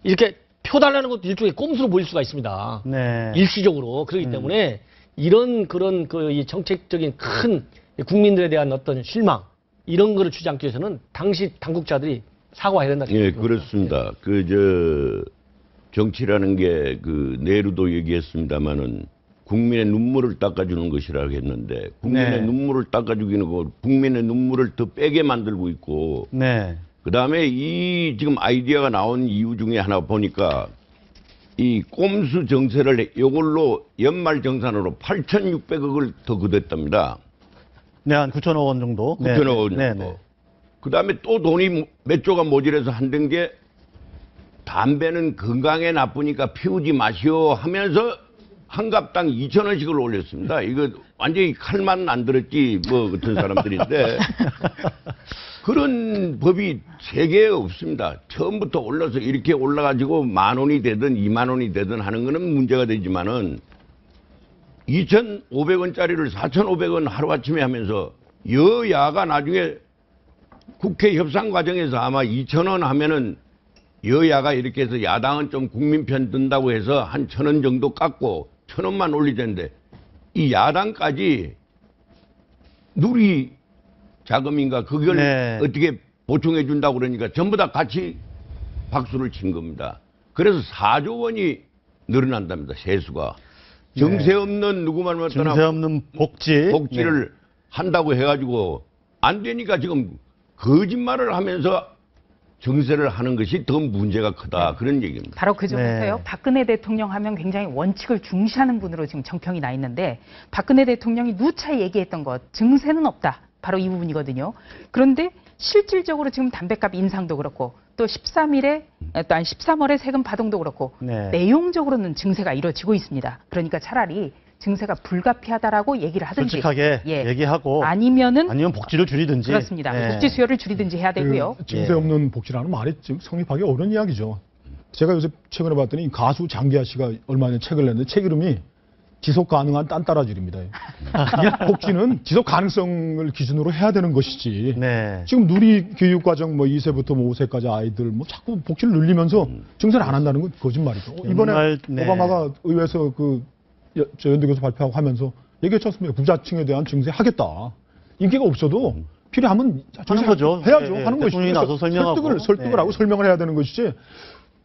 Speaker 4: 이렇게 표 달라는 것도 일종의 꼼수로 보일 수가 있습니다.
Speaker 1: 네.
Speaker 4: 일시적으로. 그렇기 때문에 이런 그런 이 정책적인 큰 국민들에 대한 어떤 실망 이런 거를 주장하기 위해서는 당시 당국자들이 사과해야 된다.
Speaker 6: 예, 그렇습니다. 정치라는 게 내루도 얘기했습니다마는 국민의 눈물을 닦아주는 것이라고 했는데 국민의
Speaker 1: 네.
Speaker 6: 눈물을 닦아주기는 거 국민의 눈물을 더 빼게 만들고 있고
Speaker 1: 네.
Speaker 6: 그다음에 이 지금 아이디어가 나온 이유 중에 하나 보니까 이 꼼수 정세를 이걸로 연말 정산으로 8,600억을 더 거뒀답니다.
Speaker 1: 네, 한 9천억 원 정도.
Speaker 6: 9천억 원
Speaker 1: 네,
Speaker 6: 정도.
Speaker 1: 네.
Speaker 6: 그다음에 또 돈이 몇 조가 모자라서 한던 게 담배는 건강에 나쁘니까 피우지 마시오 하면서 한 갑당 2,000원씩을 올렸습니다. 이거 완전히 칼만 안 들었지 뭐 같은 사람들인데 그런 법이 세계에 없습니다. 처음부터 올라서 이렇게 올라가지고 10,000원이 되든 20,000원이 되든 하는 거는 문제가 되지만은 2,500원짜리를 4,500원 하루아침에 하면서 여야가 나중에 국회 협상 과정에서 아마 2,000원 하면은 여야가 이렇게 해서 야당은 좀 국민 편 든다고 해서 한 1,000원 정도 깎고 1,000원만 올리던데 이 야당까지 누리 자금인가 그걸
Speaker 1: 네.
Speaker 6: 어떻게 보충해 준다고 그러니까 전부 다 같이 박수를 친 겁니다. 그래서 4조 원이 늘어난답니다. 세수가. 정세 없는 누구만
Speaker 1: 증세
Speaker 6: 떠나
Speaker 1: 없는 복지를
Speaker 6: 네. 한다고 해가지고 안 되니까 지금 거짓말을 하면서 정세를 하는 것이 더 문제가 크다. 그런 얘기입니다.
Speaker 3: 바로 그 점에서요.
Speaker 1: 네.
Speaker 3: 박근혜 대통령 하면 굉장히 원칙을 중시하는 분으로 지금 정평이 나 있는데 박근혜 대통령이 누차 얘기했던 것 증세는 없다. 바로 이 부분이거든요. 그런데 실질적으로 지금 담배값 인상도 그렇고 또 13월에 세금 파동도 그렇고
Speaker 1: 네.
Speaker 3: 내용적으로는 증세가 이루어지고 있습니다. 그러니까 차라리 증세가 불가피하다라고 얘기를 하든지
Speaker 1: 솔직하게 얘기하고
Speaker 3: 아니면
Speaker 1: 복지를 줄이든지
Speaker 3: 그렇습니다.
Speaker 1: 네.
Speaker 3: 복지 수요를 줄이든지 해야 되고요.
Speaker 5: 증세 없는 복지라는 말이 지금 성립하기 어려운 이야기죠. 제가 요새 최근에 봤더니 가수 장기하 씨가 얼마 전에 책을 냈는데 책 이름이 지속 가능한 딴따라질입니다. 복지는 지속 가능성을 기준으로 해야 되는 것이지.
Speaker 1: 네.
Speaker 5: 지금 누리 교육과정 뭐 2세부터 뭐 5세까지 아이들 뭐 자꾸 복지를 늘리면서 증세를 안 한다는 건 거짓말이죠. 이번에
Speaker 1: 네.
Speaker 5: 오바마가 의회에서 저 연대교수 발표하고 하면서 얘기했지 않습니까? 부자층에 대한 증세 하겠다. 인기가 없어도 필요하면
Speaker 1: 하는 거죠.
Speaker 5: 해야죠.
Speaker 1: 네,
Speaker 5: 하는 것이죠.
Speaker 1: 대통령이 나서 설명하고.
Speaker 5: 설득을 하고 설명을 해야 되는 것이지.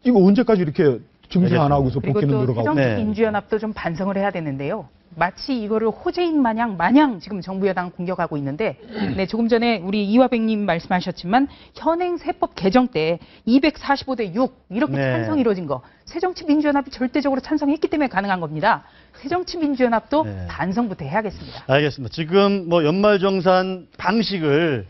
Speaker 5: 이거 언제까지 이렇게 증세 안 하고서
Speaker 3: 그리고
Speaker 5: 복지는
Speaker 3: 또
Speaker 5: 늘어가고.
Speaker 3: 새정치민주연합도 좀 반성을 해야 되는데요. 마치 이거를 호재인 마냥 지금 정부 여당 공격하고 있는데 네, 조금 전에 우리 이화백님 말씀하셨지만 현행 세법 개정 때 245대 6 이렇게
Speaker 1: 네.
Speaker 3: 찬성이 이루어진 거 새정치민주연합이 절대적으로 찬성했기 때문에 가능한 겁니다. 새정치민주연합도
Speaker 1: 네.
Speaker 3: 반성부터 해야겠습니다.
Speaker 1: 알겠습니다. 지금 뭐 연말정산 방식을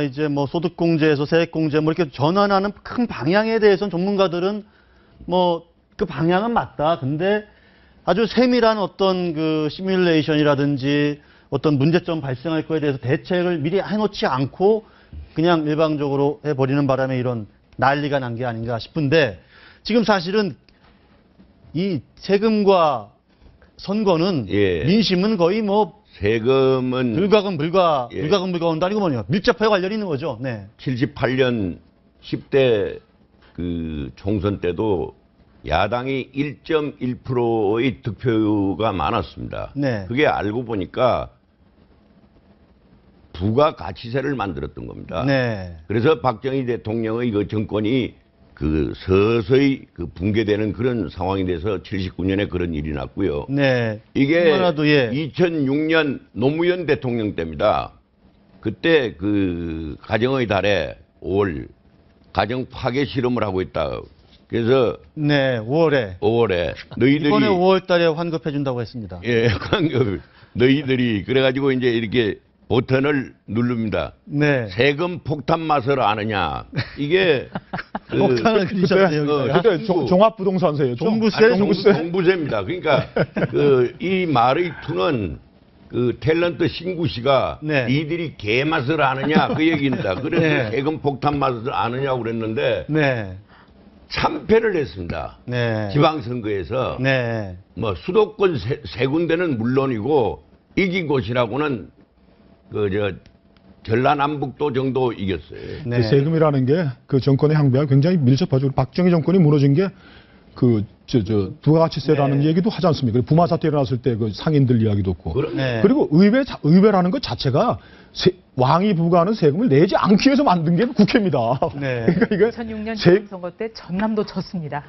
Speaker 1: 이제 뭐 소득공제에서 세액공제 뭐 이렇게 전환하는 큰 방향에 대해서는 전문가들은 뭐 그 방향은 맞다. 근데 아주 세밀한 어떤 그 시뮬레이션이라든지 어떤 문제점 발생할 거에 대해서 대책을 미리 해놓지 않고 그냥 일방적으로 해버리는 바람에 이런 난리가 난 게 아닌가 싶은데 지금 사실은 이 세금과 선거는
Speaker 6: 예.
Speaker 1: 민심은 거의 뭐
Speaker 6: 세금은
Speaker 1: 불가금
Speaker 6: 예.
Speaker 1: 불가운도 아니고 뭐냐 밀접하게 관련이 있는 거죠. 네.
Speaker 6: 78년 10대 그 총선 때도 야당이 1.1%의 득표가 많았습니다.
Speaker 1: 네.
Speaker 6: 그게 알고 보니까 부가가치세를 만들었던 겁니다.
Speaker 1: 네.
Speaker 6: 그래서 박정희 대통령의 그 정권이 그 서서히 그 붕괴되는 그런 상황이 돼서 79년에 그런 일이 났고요.
Speaker 1: 네.
Speaker 6: 이게
Speaker 1: 그거라도, 예.
Speaker 6: 2006년 노무현 대통령 때입니다. 그때 그 가정의 달에 5월 가정 파괴 실험을 하고 있다. 그래서
Speaker 1: 네. 5월에
Speaker 6: 너희들이
Speaker 1: 이번에 5월 달에 환급해 준다고 했습니다.
Speaker 6: 예, 너희들이 그래가지고 이제 이렇게 버튼을 누릅니다.
Speaker 1: 네.
Speaker 6: 세금 폭탄 맛을 아느냐? 이게
Speaker 1: 폭탄을 그리셨네요.
Speaker 5: 그때 종합부동산세였죠.
Speaker 6: 종부세입니다. 그러니까 이 말의 투는 그 탤런트 신구 씨가
Speaker 1: 네.
Speaker 6: 니들이 개 맛을 아느냐 그 얘기입니다. 그래서
Speaker 1: 네.
Speaker 6: 세금 폭탄 맛을 아느냐고 그랬는데
Speaker 1: 네.
Speaker 6: 참패를 했습니다.
Speaker 1: 네.
Speaker 6: 지방선거에서
Speaker 1: 네.
Speaker 6: 뭐 수도권 세 군데는 물론이고 이긴 곳이라고는 전라남북도 정도 이겼어요.
Speaker 1: 네.
Speaker 5: 그 세금이라는 게 그 정권의 향배와 굉장히 밀접하죠. 박정희 정권이 무너진 게 부가가치세라는
Speaker 1: 네.
Speaker 5: 얘기도 하지 않습니까? 부마 사태 일어났을 때 그 상인들 이야기도 없고.
Speaker 1: 네.
Speaker 5: 그리고 의회라는 것 자체가 왕이 부과하는 세금을 내지 않기 위해서 만든 게 국회입니다.
Speaker 1: 네.
Speaker 5: 그러니까 이게
Speaker 3: 2006년 지방선거 때 전남도 졌습니다.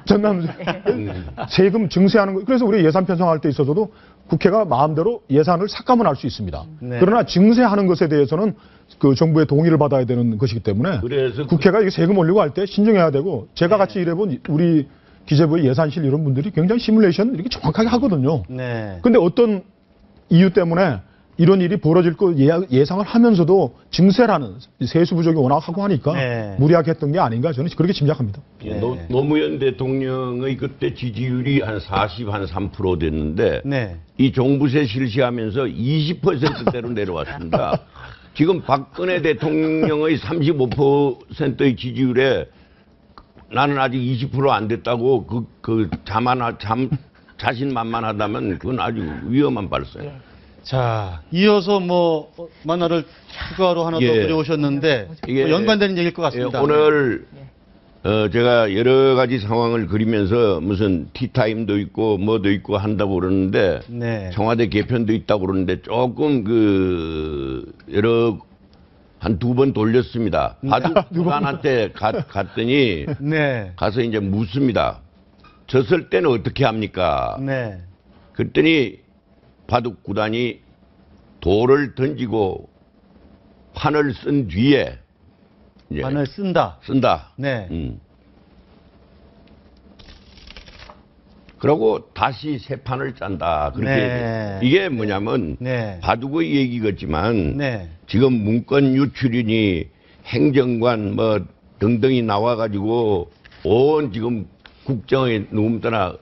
Speaker 5: 세금 증세하는 거. 그래서 우리 예산 편성할 때 있어서도 국회가 마음대로 예산을 삭감을 할 수 있습니다.
Speaker 1: 네.
Speaker 5: 그러나 증세하는 것에 대해서는 그 정부의 동의를 받아야 되는 것이기 때문에
Speaker 6: 그래서
Speaker 5: 국회가 이게 세금 올리고 할 때 신중해야 되고 제가 같이 일해본 우리 기재부의 예산실 이런 분들이 굉장히 시뮬레이션 이렇게 정확하게 하거든요.
Speaker 1: 네.
Speaker 5: 근데 어떤 이유 때문에 이런 일이 벌어질 거 예상을 하면서도 증세라는 세수 부족이 워낙 하고 하니까
Speaker 1: 네.
Speaker 5: 무리하게 했던 게 아닌가 저는 그렇게 짐작합니다.
Speaker 1: 네.
Speaker 6: 노무현 대통령의 그때 지지율이 한 43% 됐는데
Speaker 1: 네.
Speaker 6: 이 종부세 실시하면서 20%대로 내려왔습니다. 지금 박근혜 대통령의 35%의 지지율에 나는 아직 20% 안 됐다고 자신만만하다면 그건 아주 위험한 발상이에요.
Speaker 1: 자, 이어서 뭐 만화를 추가로 하나 더
Speaker 6: 예.
Speaker 1: 그려오셨는데
Speaker 6: 이게-
Speaker 1: 연관되는 얘기일 것
Speaker 6: 예,
Speaker 1: 같습니다.
Speaker 6: 오늘 제가 여러 가지 상황을 그리면서 무슨 티타임도 있고 뭐도 있고 한다고 그러는데
Speaker 1: 네.
Speaker 6: 청와대 개편도 있다고 그러는데 조금 한 2번 돌렸습니다. 바둑단한테 갔더니
Speaker 1: 네.
Speaker 6: 가서 이제 묻습니다. 졌을 때는 어떻게 합니까?
Speaker 1: 네.
Speaker 6: 그랬더니 바둑 구단이 돌을 던지고 판을 쓴 뒤에 이제
Speaker 1: 판을 쓴다.
Speaker 6: 쓴다.
Speaker 1: 네.
Speaker 6: 그러고 다시 새 판을 짠다. 그렇게
Speaker 1: 네.
Speaker 6: 이게 뭐냐면
Speaker 1: 네.
Speaker 6: 바둑의 얘기겠지만
Speaker 1: 네.
Speaker 6: 지금 문건 유출이니 행정관 뭐 등등이 나와가지고 온 지금 국정의 누구나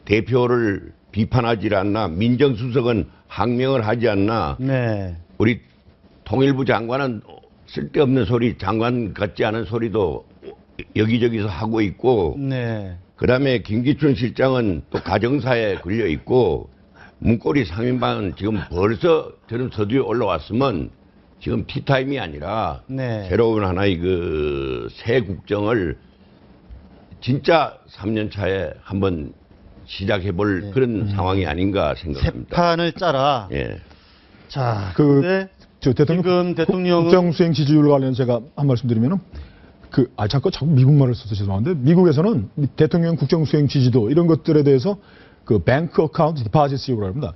Speaker 6: 대표를 비판하지 않나 민정수석은 항명을 하지 않나
Speaker 1: 네.
Speaker 6: 우리 통일부 장관은 쓸데없는 소리 장관 같지 않은 소리도 여기저기서 하고 있고
Speaker 1: 네.
Speaker 6: 그다음에 김기춘 실장은 또 가정사에 걸려 있고 문고리 상임방은 지금 벌써 저는 서두에 올라왔으면 지금 티타임이 아니라
Speaker 1: 네.
Speaker 6: 새로운 하나의 새 국정을 진짜 3년 차에 한번 시작해볼 그런 상황이 아닌가
Speaker 1: 새
Speaker 6: 생각합니다.
Speaker 1: 판을 짜라.
Speaker 6: 예.
Speaker 1: 자,
Speaker 5: 그-
Speaker 1: 근데
Speaker 5: 저 대통령
Speaker 1: 지금 대통령은
Speaker 5: 국정수행 지지율 관련 제가 한 말씀 드리면은 자꾸 미국말을 써서 죄송한데 미국에서는 대통령 국정수행 지지도 이런 것들에 대해서 그 뱅크 어카운트 디파지트라고 합니다.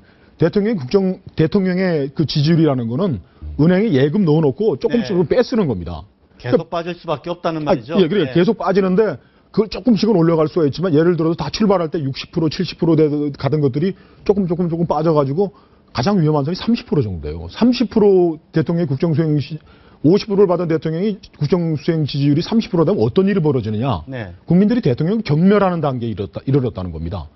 Speaker 5: 대통령의 그 지지율이라는 거는 은행에 예금 넣어놓고 조금씩은 빼쓰는 겁니다.
Speaker 1: 계속 빠질 수밖에 없다는 말이죠.
Speaker 5: 예, 그래
Speaker 1: 네.
Speaker 5: 계속 빠지는데 그걸 조금씩은 올려갈 수가 있지만 예를 들어서 다 출발할 때 60% 70% 가던 것들이 조금 빠져가지고 가장 위험한 선이 30% 정도 돼요. 30% 대통령의 국정수행 50%를 받은 대통령이 국정수행 지지율이 30% 되면 어떤 일이 벌어지느냐.
Speaker 1: 네.
Speaker 5: 국민들이 대통령을 경멸하는 단계에 이르렀다는 겁니다.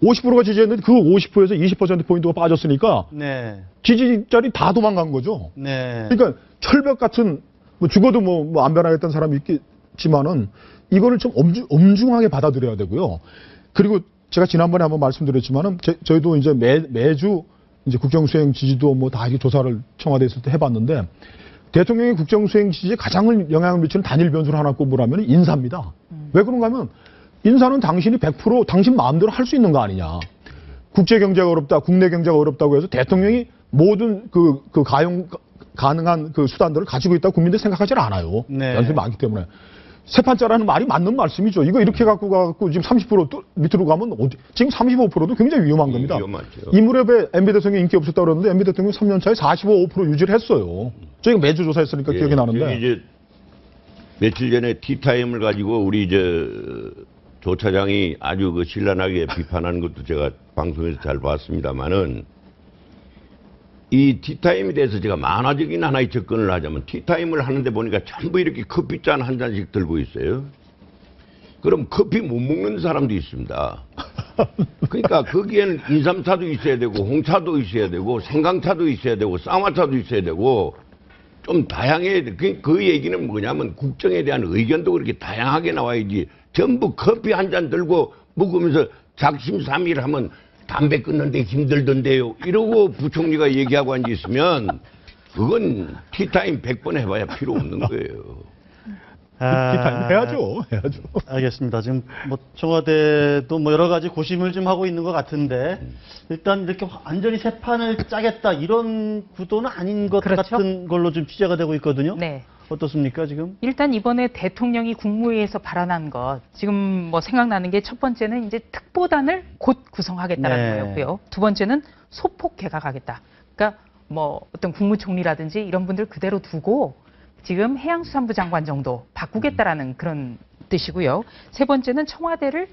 Speaker 5: 50%가 지지했는데 그 50%에서 20%포인트가 빠졌으니까
Speaker 1: 네.
Speaker 5: 지지자리 다 도망간 거죠.
Speaker 1: 네.
Speaker 5: 그러니까 철벽 같은 죽어도 안 변하겠다는 사람이 있겠지만은 이거를 좀 엄중하게 받아들여야 되고요. 그리고 제가 지난번에 한번 말씀드렸지만은 저희도 이제 매주 이제 국정수행 지지도 다 이렇게 조사를 청와대에 있을 때 해봤는데 대통령의 국정수행 지지에 가장 영향을 미치는 단일 변수를 하나 꼽으라면 인사입니다. 왜 그런가 하면 인사는 당신이 100% 당신 마음대로 할 수 있는 거 아니냐. 국제 경제가 어렵다, 국내 경제가 어렵다고 해서 대통령이 모든 가능한 수단들을 가지고 있다고 국민들이 생각하지 않아요.
Speaker 1: 네.
Speaker 5: 연습이 많기 때문에. 세판짜라는 말이 맞는 말씀이죠. 이거 이렇게 갖고 지금 30% 밑으로 가면 지금 35%도 굉장히 위험한 겁니다.
Speaker 6: 위험하죠.
Speaker 5: 이 무렵에 MB 대통령 인기 없었다고 그러는데 MB 대통령 3년 차에 45% 유지를 했어요. 저희가 매주 조사했으니까 기억이 나는데.
Speaker 6: 여기 이제 며칠 전에 티타임을 가지고 우리 조 차장이 아주 신랄하게 비판하는 것도 제가 방송에서 잘 봤습니다만은 이 티타임에 대해서 제가 만화적인 하나의 접근을 하자면 티타임을 하는데 보니까 전부 이렇게 커피잔 한 잔씩 들고 있어요. 그럼 커피 못 먹는 사람도 있습니다. 그러니까 거기에는 인삼차도 있어야 되고 홍차도 있어야 되고 생강차도 있어야 되고 쌍화차도 있어야 되고 좀 다양해야 돼. 그 얘기는 뭐냐면 국정에 대한 의견도 그렇게 다양하게 나와야지 전부 커피 한 잔 들고 먹으면서 작심삼일하면 담배 끊는데 힘들던데요. 이러고 부총리가 얘기하고 앉아있으면 그건 티타임 100번 해봐야 필요 없는 거예요.
Speaker 5: 티타임 해야죠.
Speaker 1: 알겠습니다. 지금 청와대도 여러 가지 고심을 좀 하고 있는 것 같은데 일단 이렇게 완전히 새 판을 짜겠다 이런 구도는 아닌 것
Speaker 3: 그렇죠.
Speaker 1: 같은 걸로 좀 취재가 되고 있거든요.
Speaker 3: 네.
Speaker 1: 어떻습니까 지금?
Speaker 3: 일단 이번에 대통령이 국무회의에서 발언한 것 지금 생각나는 게 첫 번째는 이제 특보단을 곧 구성하겠다는
Speaker 1: 네.
Speaker 3: 거였고요. 두 번째는 소폭 개각하겠다. 그러니까 어떤 국무총리라든지 이런 분들 그대로 두고 지금 해양수산부 장관 정도 바꾸겠다라는 그런 뜻이고요. 세 번째는 청와대를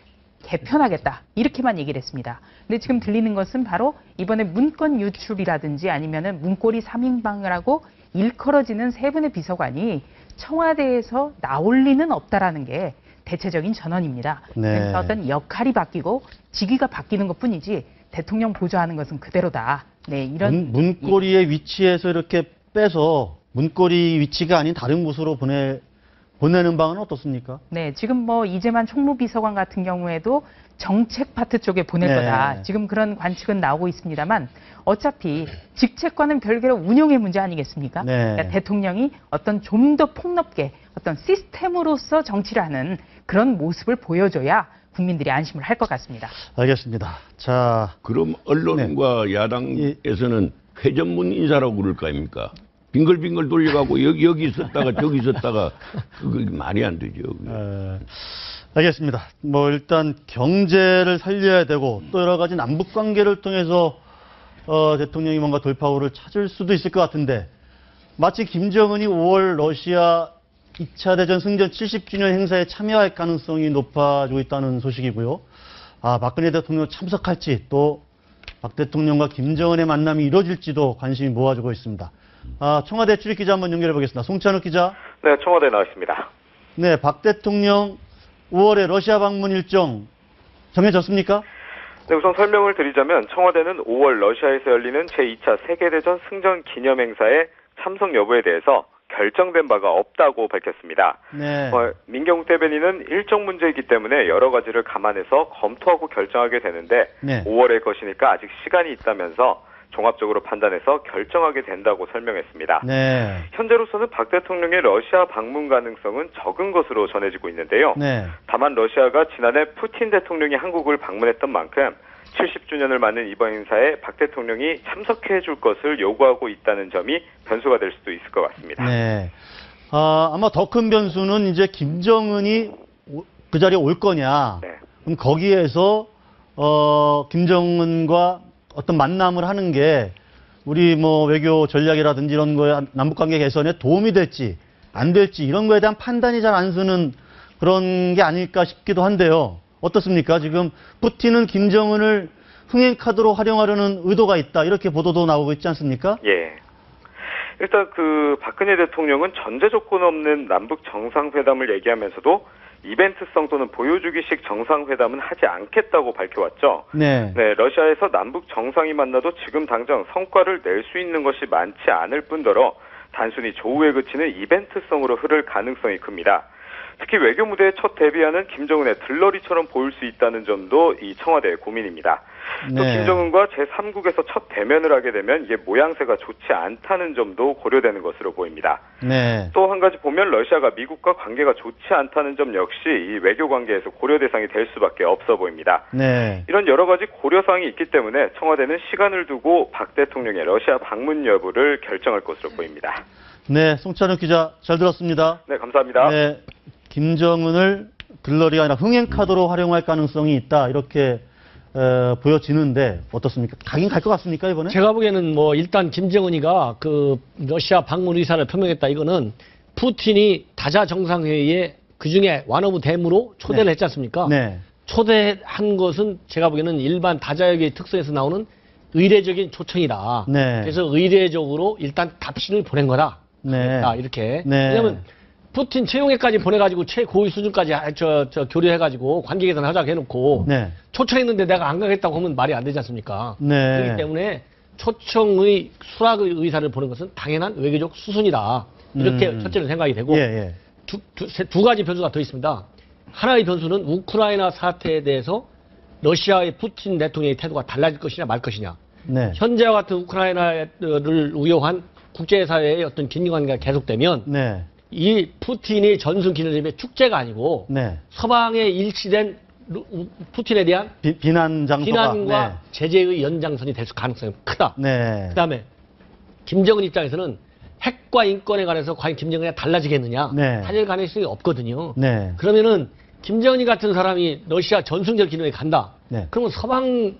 Speaker 3: 개편하겠다 이렇게만 얘기를 했습니다. 근데 지금 들리는 것은 바로 이번에 문건 유출이라든지 아니면은 문고리 3인방을 하고 일컬어지는 세 분의 비서관이 청와대에서 나올 리는 없다라는 게 대체적인 전언입니다.
Speaker 1: 네.
Speaker 3: 그래서 어떤 역할이 바뀌고 직위가 바뀌는 것뿐이지 대통령 보좌하는 것은 그대로다. 네, 이런
Speaker 1: 문고리의 위치에서 이렇게 빼서 문고리 위치가 아닌 다른 곳으로 보내는 방은 어떻습니까?
Speaker 3: 네, 지금 뭐 이재만 총무비서관 같은 경우에도 정책 파트 쪽에 보낼
Speaker 1: 네.
Speaker 3: 거다. 지금 그런 관측은 나오고 있습니다만 어차피 직책과는 별개로 운용의 문제 아니겠습니까?
Speaker 1: 네.
Speaker 3: 그러니까 대통령이 어떤 좀 더 폭넓게 어떤 시스템으로서 정치를 하는 그런 모습을 보여줘야 국민들이 안심을 할 것 같습니다.
Speaker 1: 알겠습니다. 자,
Speaker 6: 그럼 언론과 야당에서는 회전문 인사라고 그럴 거 아닙니까? 빙글빙글 돌려가고 여기 있었다가 저기 있었다가 그거 말이 안 되죠.
Speaker 1: 알겠습니다. 뭐 일단 경제를 살려야 되고 또 여러 가지 남북 관계를 통해서 대통령이 뭔가 돌파구를 찾을 수도 있을 것 같은데 마치 김정은이 5월 러시아 2차 대전 승전 70주년 행사에 참여할 가능성이 높아지고 있다는 소식이고요. 박근혜 대통령 참석할지 또 박 대통령과 김정은의 만남이 이루어질지도 관심이 모아지고 있습니다. 청와대 출입기자 한번 연결해 보겠습니다. 송찬욱 기자.
Speaker 7: 네, 청와대에 나와 있습니다.
Speaker 1: 네, 박 대통령 5월에 러시아 방문 일정 정해졌습니까?
Speaker 7: 네, 우선 설명을 드리자면 청와대는 5월 러시아에서 열리는 제2차 세계대전 승전 기념행사에 참석 여부에 대해서 결정된 바가 없다고 밝혔습니다.
Speaker 1: 네.
Speaker 7: 민경욱 대변인은 일정 문제이기 때문에 여러 가지를 감안해서 검토하고 결정하게 되는데
Speaker 1: 네.
Speaker 7: 5월의 것이니까 아직 시간이 있다면서 종합적으로 판단해서 결정하게 된다고 설명했습니다.
Speaker 1: 네.
Speaker 7: 현재로서는 박 대통령의 러시아 방문 가능성은 적은 것으로 전해지고 있는데요.
Speaker 1: 네.
Speaker 7: 다만 러시아가 지난해 푸틴 대통령이 한국을 방문했던 만큼 70주년을 맞는 이번 행사에 박 대통령이 참석해 줄 것을 요구하고 있다는 점이 변수가 될 수도 있을 것 같습니다.
Speaker 1: 네. 아마 더 큰 변수는 이제 김정은이 그 자리에 올 거냐.
Speaker 7: 네.
Speaker 1: 그럼 거기에서 김정은과 어떤 만남을 하는 게 우리 뭐 외교 전략이라든지 이런 거에 남북관계 개선에 도움이 될지 안 될지 이런 거에 대한 판단이 잘 안 서는 그런 게 아닐까 싶기도 한데요. 어떻습니까? 지금 푸틴은 김정은을 흥행 카드로 활용하려는 의도가 있다. 이렇게 보도도 나오고 있지 않습니까?
Speaker 7: 예. 일단 박근혜 대통령은 전제 조건 없는 남북 정상회담을 얘기하면서도 이벤트성 또는 보여주기식 정상회담은 하지 않겠다고 밝혀왔죠.
Speaker 1: 네.
Speaker 7: 네, 러시아에서 남북 정상이 만나도 지금 당장 성과를 낼 수 있는 것이 많지 않을 뿐더러 단순히 조우에 그치는 이벤트성으로 흐를 가능성이 큽니다. 특히 외교 무대에 첫 데뷔하는 김정은의 들러리처럼 보일 수 있다는 점도 이 청와대의 고민입니다. 또
Speaker 1: 네.
Speaker 7: 김정은과 제3국에서 첫 대면을 하게 되면 이게 모양새가 좋지 않다는 점도 고려되는 것으로 보입니다.
Speaker 1: 네.
Speaker 7: 또 한 가지 보면 러시아가 미국과 관계가 좋지 않다는 점 역시 이 외교 관계에서 고려 대상이 될 수밖에 없어 보입니다.
Speaker 1: 네.
Speaker 7: 이런 여러 가지 고려사항이 있기 때문에 청와대는 시간을 두고 박 대통령의 러시아 방문 여부를 결정할 것으로 보입니다.
Speaker 1: 네, 송찬욱 기자 잘 들었습니다.
Speaker 7: 네, 감사합니다.
Speaker 1: 네, 김정은을 들러리가 아니라 흥행 카드로 활용할 가능성이 있다 이렇게 보여지는데 어떻습니까? 가긴 갈 것 같습니까 이번에?
Speaker 4: 제가 보기에는 뭐 일단 김정은이가 그 러시아 방문 의사를 표명했다. 이거는 푸틴이 다자 정상회의에 그중에 완오브 댐으로 초대를
Speaker 1: 네.
Speaker 4: 했지 않습니까?
Speaker 1: 네.
Speaker 4: 초대한 것은 제가 보기에는 일반 다자역의 특성에서 나오는 의례적인 초청이다.
Speaker 1: 네.
Speaker 4: 그래서 의례적으로 일단 답신을 보낸 거다.
Speaker 1: 네.
Speaker 4: 이렇게.
Speaker 1: 네.
Speaker 4: 왜냐면 푸틴 채용회까지 보내가지고 최고위 수준까지 교류해가지고 관계 개선 하자고 해놓고
Speaker 1: 네.
Speaker 4: 초청했는데 내가 안 가겠다고 하면 말이 안 되지 않습니까?
Speaker 1: 네.
Speaker 4: 그렇기 때문에 초청의 수락의 의사를 보는 것은 당연한 외교적 수순이다. 이렇게 첫째로 생각이 되고
Speaker 1: 예, 예.
Speaker 4: 두 가지 변수가 더 있습니다. 하나의 변수는 우크라이나 사태에 대해서 러시아의 푸틴 대통령의 태도가 달라질 것이냐 말 것이냐.
Speaker 1: 네.
Speaker 4: 현재와 같은 우크라이나를 우려한 국제사회의 어떤 긴밀관계가 계속되면
Speaker 1: 네.
Speaker 4: 이 푸틴이 전승 기념일의 축제가 아니고
Speaker 1: 네.
Speaker 4: 서방에 일치된 푸틴에 대한
Speaker 1: 비난 장소가
Speaker 4: 비난과 제재의 연장선이 될 가능성이 크다.
Speaker 1: 네.
Speaker 4: 그다음에 김정은 입장에서는 핵과 인권에 관해서 과연 김정은이 달라지겠느냐?
Speaker 1: 네.
Speaker 4: 달릴 가능성이 없거든요.
Speaker 1: 네.
Speaker 4: 그러면은 김정은이 같은 사람이 러시아 전승절 기념에 간다.
Speaker 1: 네.
Speaker 4: 그러면 서방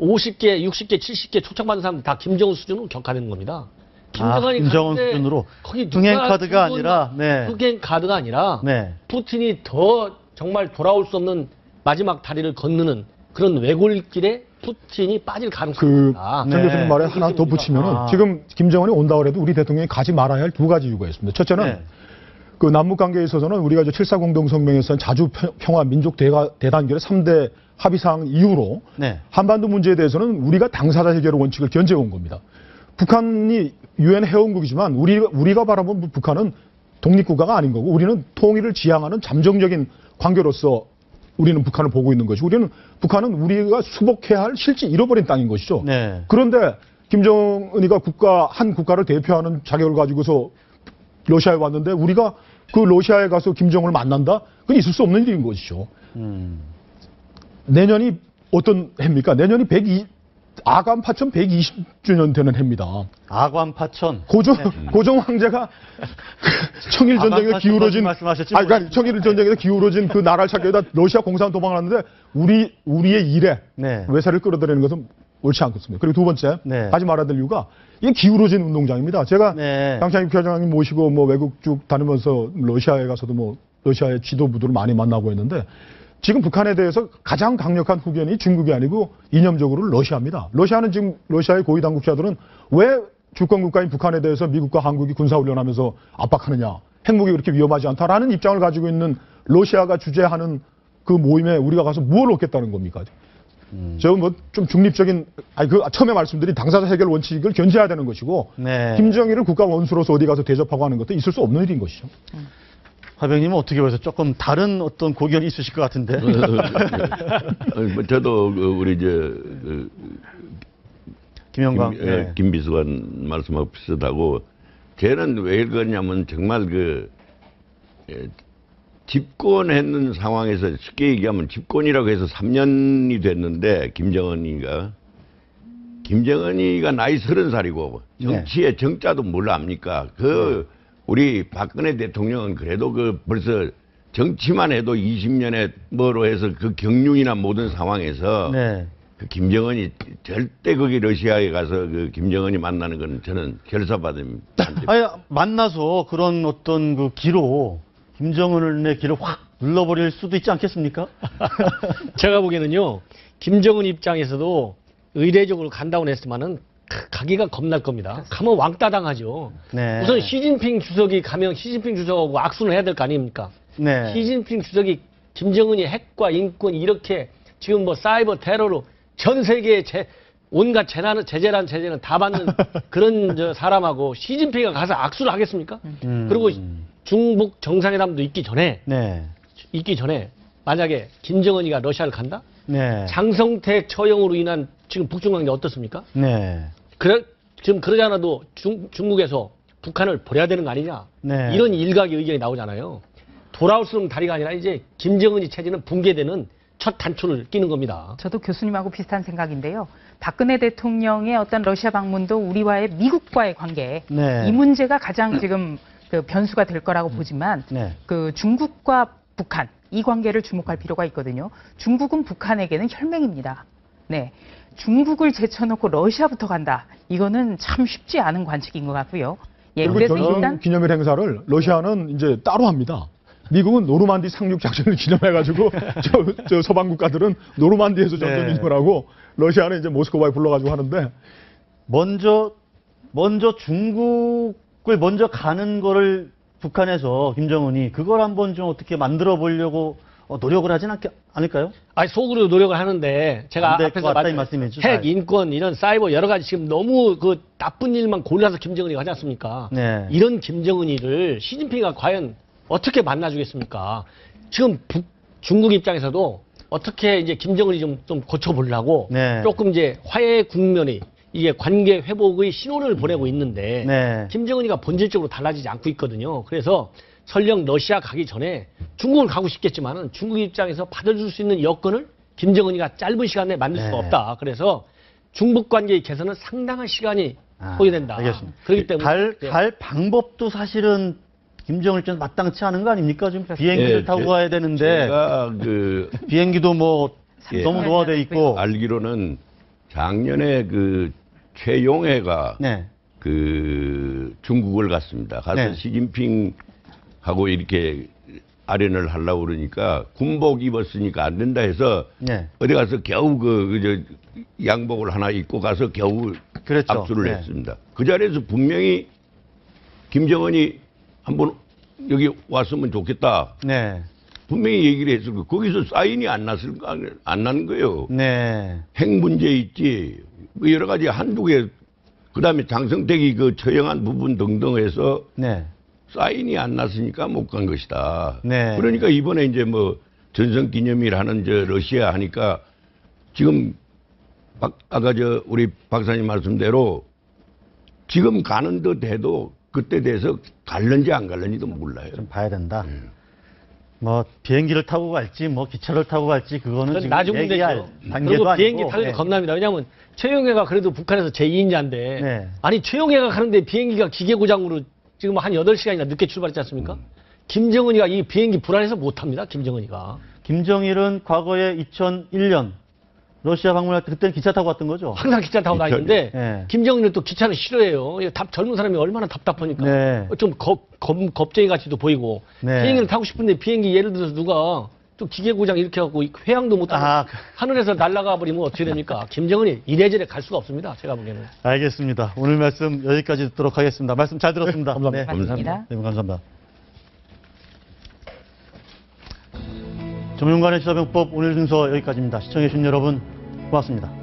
Speaker 4: 50개, 60개, 70개 초청받은 사람들 다 김정은 수준으로 격하되는 겁니다.
Speaker 1: 김정은 수준으로
Speaker 4: 거기
Speaker 1: 흥행 카드가 아니라 네.
Speaker 4: 흥행 카드가 아니라
Speaker 1: 네.
Speaker 4: 푸틴이 더 정말 돌아올 수 없는 마지막 다리를 건너는 그런 외골길에 푸틴이 빠질 가능성이 있다.
Speaker 5: 정 교수님 말에 하나 더 붙이면은 지금 김정은이 온다 그래도 우리 대통령이 가지 말아야 할 두 가지 이유가 있습니다. 첫째는 그 남북 관계에 있어서는 우리가 7.4 공동성명에서 자주 평화 민족 대단결의 3대 합의사항 이후로 한반도 문제에 대해서는 우리가 당사자 해결 원칙을 견제해온 겁니다. 북한이 유엔 회원국이지만 우리가 바라본 북한은 독립국가가 아닌 거고 우리는 통일을 지향하는 잠정적인 관계로서 우리는 북한을 보고 있는 것이고 북한은 우리가 수복해야 할 실제 잃어버린 땅인 것이죠. 그런데 김정은이가 한 국가를 대표하는 자격을 가지고서 러시아에 왔는데 우리가 그 러시아에 가서 김정은을 만난다? 그건 있을 수 없는 일인 것이죠. 내년이 어떤 해입니까? 내년이 아관파천 120주년 되는 해입니다.
Speaker 1: 아관파천.
Speaker 5: 고종 황제가 청일 전쟁에 기울어진 그러니까 청일 전쟁에서 기울어진 그 나라를 찾기 위해 러시아 공산 도망을 하는데 우리의 일에 외세를 끌어들이는 것은 옳지 않겠습니다. 그리고 두 번째 하지 말아야 될 이유가 이게 기울어진 운동장입니다. 제가 장창익 부회장님 모시고 외국 쭉 다니면서 러시아에 가서도 러시아의 지도부들을 많이 만나고 했는데 지금 북한에 대해서 가장 강력한 후견이 중국이 아니고 이념적으로 러시아입니다. 러시아는 지금 러시아의 고위 당국자들은 왜 주권국가인 북한에 대해서 미국과 한국이 군사훈련하면서 압박하느냐. 핵무기 그렇게 위험하지 않다라는 입장을 가지고 있는 러시아가 주재하는 그 모임에 우리가 가서 뭘 얻겠다는 겁니까? 저 좀 중립적인 처음에 말씀드린 당사자 해결 원칙을 견제해야 되는 것이고 김정일을 국가 원수로서 어디 가서 대접하고 하는 것도 있을 수 없는 일인 것이죠.
Speaker 1: 화병님은 어떻게 보세요? 조금 다른 어떤 고견이 있으실 것 같은데.
Speaker 6: 저도 우리
Speaker 1: 김영광
Speaker 6: 김 비서관 말씀하고 비슷하고 쟤는 왜 그러냐면 정말 집권했는 상황에서 쉽게 얘기하면 집권이라고 해서 3년이 됐는데 김정은이가 나이 30살이고 정치의 정자도 뭘 압니까? 우리 박근혜 대통령은 그래도 벌써 정치만 해도 20년에 뭐로 해서 그 경륜이나 모든 상황에서 그 김정은이 절대 거기 러시아에 가서 그 김정은이 만나는 건 저는 결사받습니다.
Speaker 1: 아니, 만나서 그런 어떤 그 기로 김정은의 길을 확 눌러버릴 수도 있지 않겠습니까?
Speaker 4: 제가 보기에는요, 김정은 입장에서도 의례적으로 간다고 했지만은 가기가 겁날 겁니다. 가면 왕따 당하죠. 우선 시진핑 주석이 가면 시진핑 주석하고 악수를 해야 될 거 아닙니까? 시진핑 주석이 김정은이 핵과 인권 이렇게 지금 사이버 테러로 전 세계에 온갖 제재는 다 받는 그런 사람하고 시진핑이 가서 악수를 하겠습니까? 그리고 중북 정상회담도 있기 전에 만약에 김정은이가 러시아를 간다? 장성택 처형으로 인한 지금 북중 관계 어떻습니까? 지금 그러지 않아도 중국에서 북한을 버려야 되는 거 아니냐? 이런 일각의 의견이 나오잖아요. 돌아올 수 없는 다리가 아니라 이제 김정은이 체제는 붕괴되는 첫 단추를 끼는 겁니다.
Speaker 3: 저도 교수님하고 비슷한 생각인데요. 박근혜 대통령의 어떤 러시아 방문도 우리와의 미국과의 관계, 이 문제가 가장 지금 그 변수가 될 거라고 보지만 그 중국과 북한 이 관계를 주목할 필요가 있거든요. 중국은 북한에게는 혈맹입니다. 중국을 제쳐놓고 러시아부터 간다. 이거는 참 쉽지 않은 관측인 것 같고요.
Speaker 5: 그리고 전胜 기념일 행사를 러시아는 이제 따로 합니다. 미국은 노르만디 상륙 작전을 기념해가지고 저 서방 국가들은 노르만디에서 전쟁 기념을 하고 러시아는 이제 모스크바에 불러가지고 하는데 먼저 중국을 먼저 가는 거를 북한에서 김정은이 그걸 한번 좀 어떻게 만들어 보려고 노력을 하진 않을까요?
Speaker 4: 속으로 노력을 하는데 제가 앞에서 말씀드린 핵, 인권, 이런 사이버 여러 가지 지금 너무 그 나쁜 일만 골라서 김정은이가 하지 않습니까? 이런 김정은이를 시진핑이가 과연 어떻게 만나주겠습니까? 지금 중국 입장에서도 어떻게 이제 김정은이 좀 고쳐보려고 조금 이제 화해 국면이 이게 관계 회복의 신호를 보내고 있는데 김정은이가 본질적으로 달라지지 않고 있거든요. 그래서 설령 러시아 가기 전에 중국을 가고 싶겠지만은 중국 입장에서 받아줄 수 있는 여건을 김정은이가 짧은 시간에 만들 수가 없다. 그래서 중북 관계의 개선은 상당한 시간이 소요된다.
Speaker 1: 알겠습니다.
Speaker 4: 그렇기 때문에
Speaker 1: 갈 방법도 사실은 김정일 전 마땅치 않은 거 아닙니까? 지금 비행기를 타고 가야 되는데 비행기도 너무 노화돼 있고
Speaker 6: 알기로는 작년에 최용해가 중국을 갔습니다. 가서 시진핑하고 이렇게 아련을 하려고 그러니까 군복 입었으니까 안 된다 해서
Speaker 1: 네.
Speaker 6: 어디 가서 겨우 양복을 하나 입고 가서 겨우
Speaker 1: 그랬죠.
Speaker 6: 압수를
Speaker 1: 네.
Speaker 6: 했습니다. 그 자리에서 분명히 김정은이 한번 여기 왔으면 좋겠다.
Speaker 1: 네.
Speaker 6: 분명히 얘기를 했을 거예요. 거기서 사인이 안 나는 거예요.
Speaker 1: 네.
Speaker 6: 핵 문제 있지. 뭐 여러 가지 한두 개, 그 다음에 장성택이 그 처형한 부분 등등 해서
Speaker 1: 네.
Speaker 6: 사인이 안 났으니까 못 간 것이다.
Speaker 1: 네.
Speaker 6: 그러니까 이번에 이제 뭐 전성기념일 하는 러시아 하니까 지금 아까 우리 박사님 말씀대로 지금 가는 듯 해도 그때 돼서 갈는지 안 갈는지도 몰라요.
Speaker 1: 좀 봐야 된다. 뭐 비행기를 타고 갈지 뭐 기차를 타고 갈지 그거는 지금
Speaker 4: 나중
Speaker 1: 얘기할
Speaker 4: 문제죠.
Speaker 1: 단계도
Speaker 4: 그리고
Speaker 1: 아니고.
Speaker 4: 비행기 타기도
Speaker 1: 네.
Speaker 4: 겁납니다. 왜냐하면 최용해가 그래도 북한에서 제2인자인데
Speaker 1: 네.
Speaker 4: 아니 최용해가 가는데 비행기가 기계 고장으로 지금 한 8시간이나 늦게 출발했지 않습니까? 김정은이가 이 비행기 불안해서 못합니다. 김정은이가.
Speaker 1: 김정일은 과거에 2001년 러시아 방문할 때 그때는 기차 타고 갔던 거죠.
Speaker 4: 항상 기차 타고 다니는데
Speaker 1: 네.
Speaker 4: 김정은은 또 기차를 싫어해요. 젊은 사람이 얼마나 답답하니까.
Speaker 1: 네.
Speaker 4: 좀 겁쟁이 같이도 보이고
Speaker 1: 네.
Speaker 4: 비행기를 타고 싶은데 비행기 예를 들어서 누가 또 기계 고장 이렇게 하고 회항도 못하고 하늘에서 날아가 버리면 어떻게 됩니까? 김정은이 이래저래 갈 수가 없습니다. 제가 보기에는.
Speaker 1: 알겠습니다. 오늘 말씀 여기까지 듣도록 하겠습니다. 말씀 잘 들었습니다.
Speaker 5: 감사합니다.
Speaker 1: 네,
Speaker 3: 고맙습니다.
Speaker 1: 네, 감사합니다. 정윤관의 시사병법 오늘 순서 여기까지입니다. 시청해주신 여러분 고맙습니다.